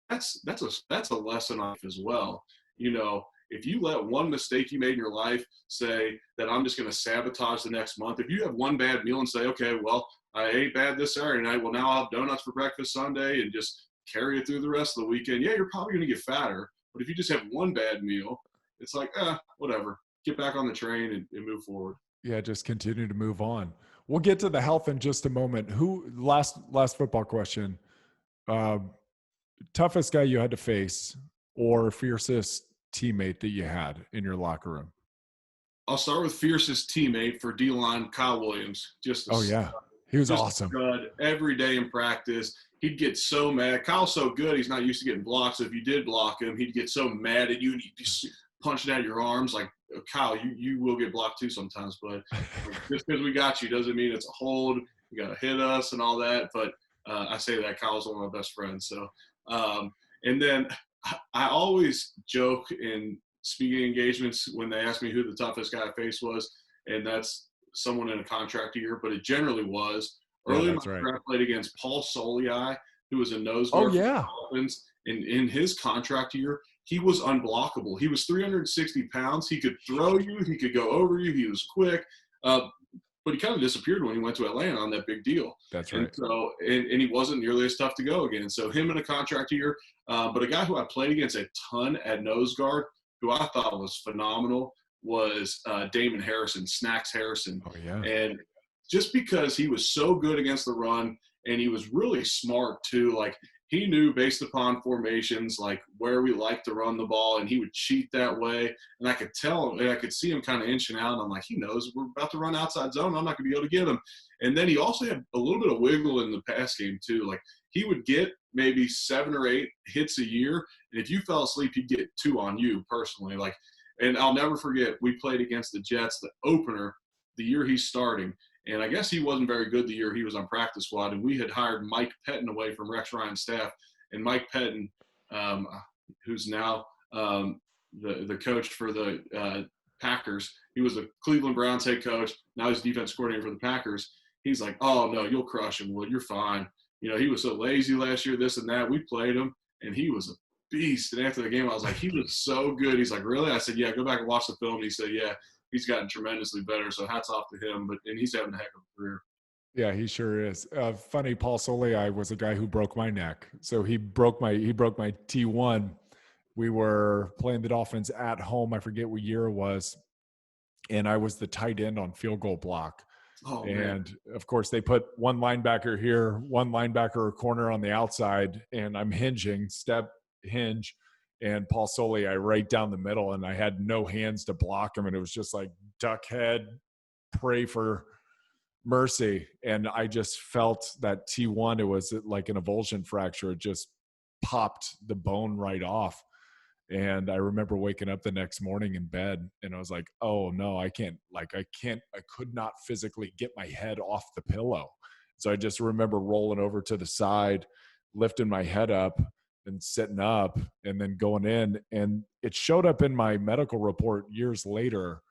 that's a lesson on as well. You know, if you let one mistake you made in your life say that I'm just going to sabotage the next month, if you have one bad meal and say, okay, well, I ate bad this Saturday night, well, now I'll have donuts for breakfast Sunday and just carry it through the rest of the weekend. Yeah, you're probably going to get fatter. But if you just have one bad meal, it's like, whatever. Get back on the train and move forward. Yeah, just continue to move on. We'll get to the health in just a moment. Last football question. Toughest guy you had to face or fiercest teammate that you had in your locker room? I'll start with fiercest teammate for D-line, Kyle Williams. He was awesome. Every day in practice. He'd get so mad. Kyle's so good, he's not used to getting blocked. So if you did block him, he'd get so mad at you and he'd be punching out your arms. Like, Kyle, you will get blocked too sometimes. But just because we got you doesn't mean it's a hold. You got to hit us and all that. But I say that Kyle's one of my best friends. So, and then I always joke in speaking engagements when they ask me who the toughest guy I faced was, and that's someone in a contract year, but it generally was. Early in my career, I played against Paul Soliai, who was a nose guard for the Dolphins. And in his contract year, he was unblockable. He was 360 pounds. He could throw you. He could go over you. He was quick. But he kind of disappeared when he went to Atlanta on that big deal. That's right. And so, and he wasn't nearly as tough to go against. So him in a contract year. But a guy who I played against a ton at nose guard, who I thought was phenomenal, was Damon Harrison, Snacks Harrison. Oh, yeah. And just because he was so good against the run and he was really smart too, like he knew based upon formations, like where we like to run the ball, and he would cheat that way. And I could tell him, and I could see him kind of inching out. And I'm like, he knows we're about to run outside zone. I'm not going to be able to get him. And then he also had a little bit of wiggle in the pass game too. Like he would get maybe 7 or 8 hits a year. And if you fell asleep, he'd get 2 on you personally. Like, and I'll never forget, we played against the Jets, the opener, the year he's starting. And I guess he wasn't very good the year he was on practice squad. And we had hired Mike Pettin away from Rex Ryan's staff. And Mike Pettin, who's now the coach for the Packers, he was the Cleveland Browns head coach. Now he's defense coordinator for the Packers. He's like, oh, no, you'll crush him, Wood. You're fine. You know, he was so lazy last year, this and that. We played him, and he was a beast. And after the game, I was like, he was so good. He's like, really? I said, yeah, go back and watch the film. And he said, yeah. he's gotten tremendously better. So hats off to him, and he's having a heck of a career. Yeah, he sure is. Funny, Paul Solei was a guy who broke my neck. So he broke my T1. We were playing the Dolphins at home. I forget what year it was. And I was the tight end on field goal block. Oh, and man. Of course, they put one linebacker here, one linebacker or corner on the outside, and I'm hinging, step hinge, and Paul Solei, I right down the middle, and I had no hands to block him, and it was just like duck head, pray for mercy. And I just felt that T1, it was like an avulsion fracture. It just popped the bone right off. And I remember waking up the next morning in bed and I was like, oh no, I could not physically get my head off the pillow. So I just remember rolling over to the side, lifting my head up and sitting up and then going in. And it showed up in my medical report years later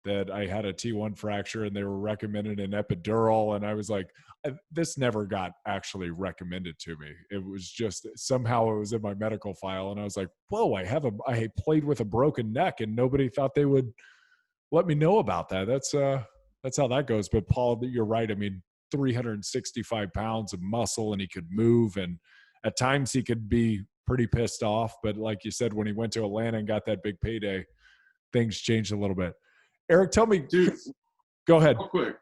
that I had a T1 fracture and they were recommended an epidural. And I was like, this never got actually recommended to me. It was just somehow it was in my medical file. And I was like, whoa, I played with a broken neck and nobody thought they would let me know about that. That's how that goes. But Paul, you're right. I mean, 365 pounds of muscle and he could move. And at times he could be pretty pissed off. But like you said, when he went to Atlanta and got that big payday, things changed a little bit. Eric, tell me. Dude, go ahead. Real quick.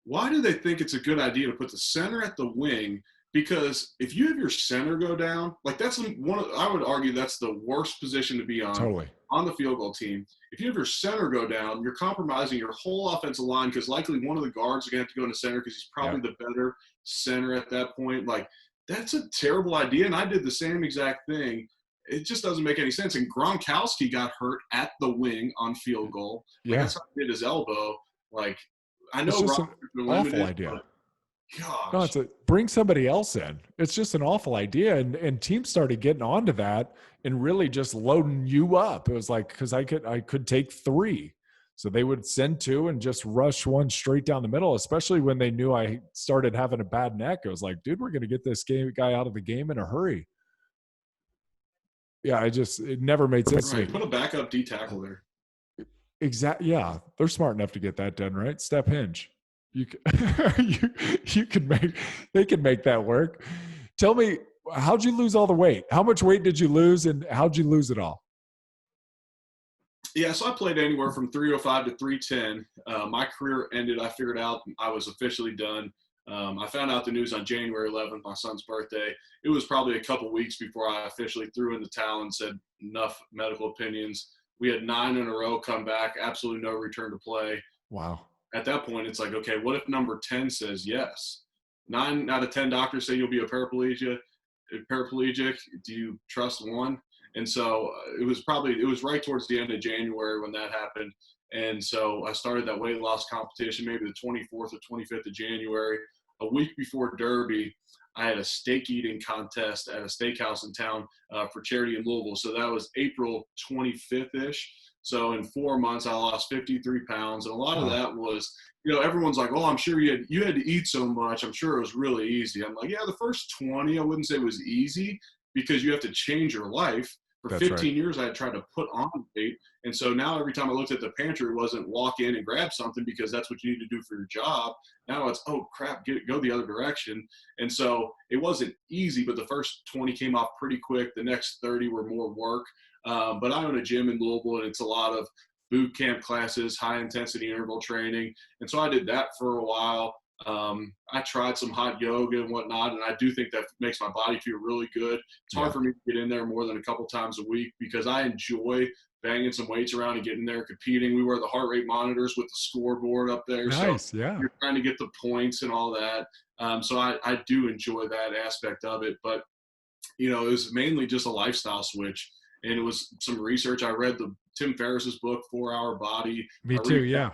Why do they think it's a good idea to put the center at the wing? Because if you have your center go down, like I would argue that's the worst position to be on. Totally. On the field goal team. If you have your center go down, you're compromising your whole offensive line because likely one of the guards are going to have to go into center because he's probably the better center at that point. Like, that's a terrible idea, and I did the same exact thing. It just doesn't make any sense. And Gronkowski got hurt at the wing on field goal. Like, that's how he did his elbow. Like, I know it's just an awful idea. Gosh. No, bring somebody else in. It's just an awful idea. And teams started getting onto that and really just loading you up. It was like, because I could take 3. So they would send 2 and just rush one straight down the middle, especially when they knew I started having a bad neck. It was like, dude, we're going to get this guy out of the game in a hurry. Yeah, it never made sense. Right. Put a backup D tackle there. Exactly. Yeah, they're smart enough to get that done, right? Step hinge. You can they can make that work. Tell me, how'd you lose all the weight? How much weight did you lose, and how'd you lose it all? Yeah, so I played anywhere from 305 to 310. My career ended. I figured out I was officially done. I found out the news on January 11th, my son's birthday. It was probably a couple weeks before I officially threw in the towel and said, enough medical opinions. We had 9 in a row come back, absolutely no return to play. Wow. At that point, it's like, okay, what if number 10 says yes? 9 out of 10 doctors say you'll be a paraplegic. Do you trust one? And so it was right towards the end of January when that happened. And so I started that weight loss competition, maybe the 24th or 25th of January. A week before Derby, I had a steak eating contest at a steakhouse in town for charity in Louisville. So that was April 25th-ish. So in 4 months, I lost 53 pounds. And a lot of that was, everyone's like, oh, I'm sure you had to eat so much. I'm sure it was really easy. I'm like, yeah, the first 20, I wouldn't say it was easy because you have to change your life. For 15 years, I had tried to put on weight. And so now every time I looked at the pantry, it wasn't walk in and grab something because that's what you need to do for your job. Now it's, oh, crap, go the other direction. And so it wasn't easy, but the first 20 came off pretty quick. The next 30 were more work. But I own a gym in Louisville, and it's a lot of boot camp classes, high-intensity interval training. And so I did that for a while. I tried some hot yoga and whatnot, and I do think that makes my body feel really good. It's hard for me to get in there more than a couple times a week because I enjoy banging some weights around and getting there, competing. We wear the heart rate monitors with the scoreboard up there. Nice, so yeah. You're trying to get the points and all that. So I do enjoy that aspect of it. But, it was mainly just a lifestyle switch. And it was some research. I read Tim Ferriss's book, 4 Hour Body. Me too, yeah.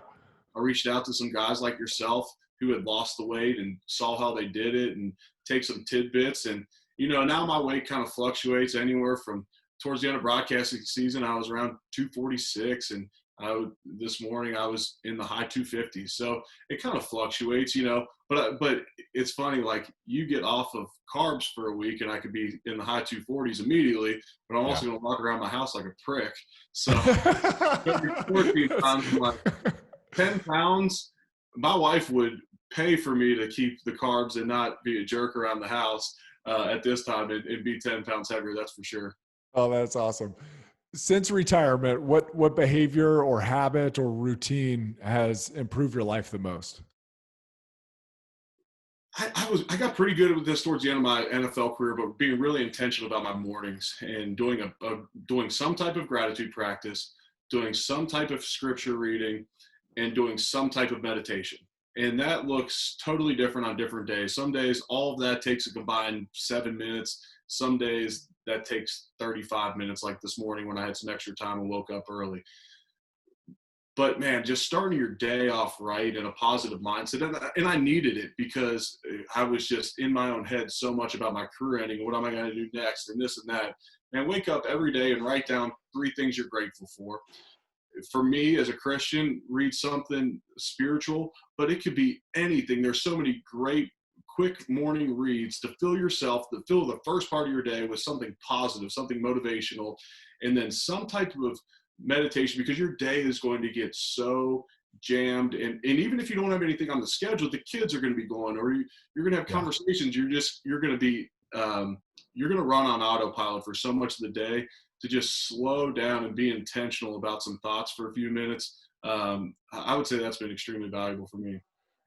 I reached out to some guys like yourself who had lost the weight and saw how they did it and take some tidbits. And, now my weight kind of fluctuates anywhere from towards the end of broadcasting season, I was around 246. And This morning I was in the high 250s. So it kind of fluctuates, but it's funny, like you get off of carbs for a week and I could be in the high 240s immediately, but I'm also going to walk around my house like a prick. So 14 times, I'm like 10 pounds, my wife would pay for me to keep the carbs and not be a jerk around the house at this time. It'd be 10 pounds heavier, that's for sure. Oh, that's awesome. Since retirement, what behavior or habit or routine has improved your life the most? I got pretty good with this towards the end of my NFL career, but being really intentional about my mornings and doing some type of gratitude practice, doing some type of scripture reading, and doing some type of meditation. And that looks totally different on different days. Some days, all of that takes a combined 7 minutes. Some days that takes 35 minutes, like this morning when I had some extra time and woke up early. But man, just starting your day off right in a positive mindset. And I needed it because I was just in my own head so much about my career ending. What am I going to do next? And this and that. Man, wake up every day and write down 3 things you're grateful for. For me as a Christian, read something spiritual, but it could be anything. There's so many great quick morning reads to fill the first part of your day with something positive, something motivational, and then some type of meditation, because your day is going to get so jammed. And even if you don't have anything on the schedule, the kids are going to be going, or you're going to have conversations. You're going to run on autopilot for so much of the day. To just slow down and be intentional about some thoughts for a few minutes. I would say that's been extremely valuable for me.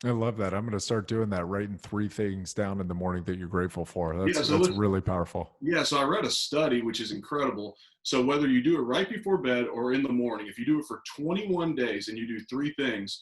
I love that. I'm going to start doing that, writing 3 things down in the morning that you're grateful for. That's really powerful. Yeah. So I read a study, which is incredible. So whether you do it right before bed or in the morning, if you do it for 21 days and you do 3 things,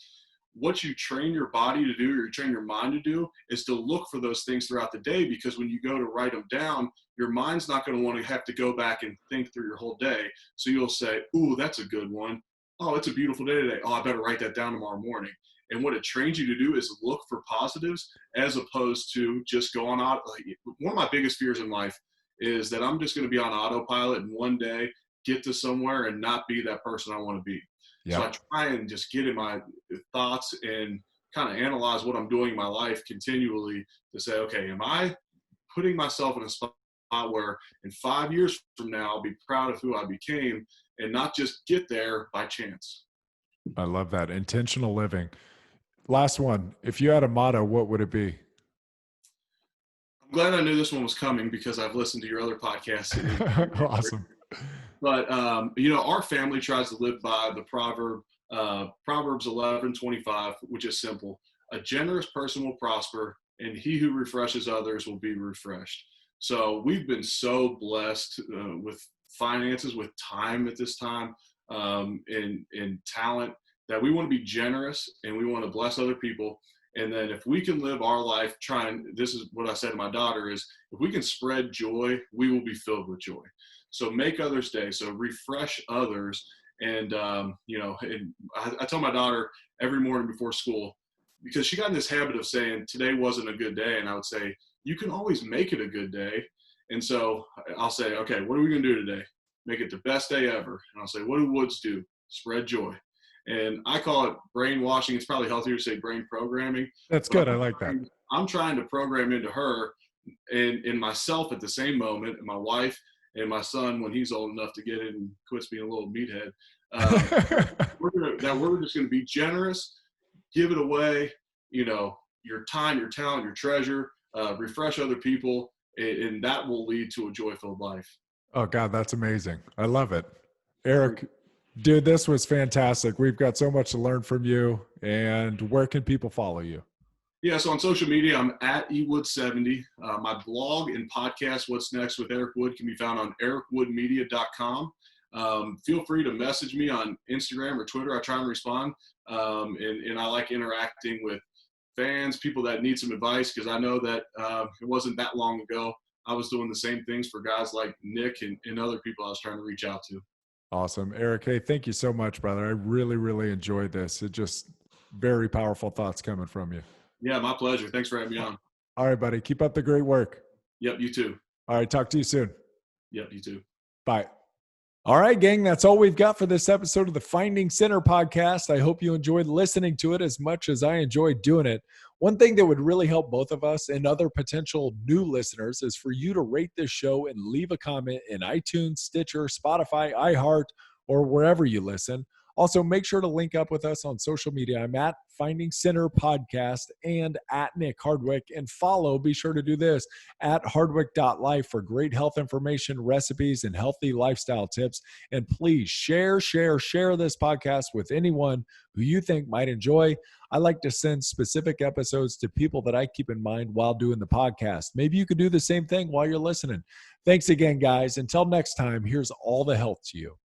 what you train your body to do, or you train your mind to do, is to look for those things throughout the day, because when you go to write them down, your mind's not going to want to have to go back and think through your whole day. So you'll say, ooh, that's a good one. Oh, it's a beautiful day today. Oh, I better write that down tomorrow morning. And what it trains you to do is look for positives, as opposed to just go on auto. One of my biggest fears in life is that I'm just going to be on autopilot and one day get to somewhere and not be that person I want to be. So I try and just get in my thoughts and kind of analyze what I'm doing in my life continually to say, okay, am I putting myself in a spot where in 5 years from now, I'll be proud of who I became, and not just get there by chance. I love that. Intentional living. Last one. If you had a motto, what would it be? I'm glad I knew this one was coming, because I've listened to your other podcasts. Awesome. But, our family tries to live by the Proverbs 11:25, which is simple. A generous person will prosper, and he who refreshes others will be refreshed. So we've been so blessed with finances, with time at this time, and talent, that we want to be generous and we want to bless other people. And then if we can live our life this is what I said to my daughter, is if we can spread joy, we will be filled with joy. So make others' day. So refresh others. And, and I tell my daughter every morning before school, because she got in this habit of saying today wasn't a good day. And I would say, you can always make it a good day. And so I'll say, okay, what are we going to do today? Make it the best day ever. And I'll say, what do Woods do? Spread joy. And I call it brainwashing. It's probably healthier to say brain programming. That's good. I like that. I'm trying to program into her and myself at the same moment, and my wife and my son, when he's old enough to get in and quits being a little meathead, we're just going to be generous, give it away, your time, your talent, your treasure, refresh other people, and that will lead to a joy-filled life. Oh God, that's amazing. I love it. Eric, dude, this was fantastic. We've got so much to learn from you. And where can people follow you? Yeah, so on social media, I'm at ewood70. My blog and podcast, What's Next with Eric Wood, can be found on ericwoodmedia.com. Feel free to message me on Instagram or Twitter. I try and respond. And I like interacting with fans, people that need some advice, because I know that it wasn't that long ago I was doing the same things for guys like Nick and other people I was trying to reach out to. Awesome. Eric, hey, thank you so much, brother. I really, really enjoyed this. It just very powerful thoughts coming from you. Yeah, my pleasure. Thanks for having me on. All right, buddy. Keep up the great work. Yep, you too. All right. Talk to you soon. Yep, you too. Bye. All right, gang, that's all we've got for this episode of the Finding Center podcast. I hope you enjoyed listening to it as much as I enjoyed doing it. One thing that would really help both of us and other potential new listeners is for you to rate this show and leave a comment in iTunes, Stitcher, Spotify, iHeart, or wherever you listen. Also, make sure to link up with us on social media. I'm at Finding Center Podcast and at Nick Hardwick. And follow, be sure to do this, at hardwick.life for great health information, recipes, and healthy lifestyle tips. And please share this podcast with anyone who you think might enjoy. I like to send specific episodes to people that I keep in mind while doing the podcast. Maybe you could do the same thing while you're listening. Thanks again, guys. Until next time, here's all the health to you.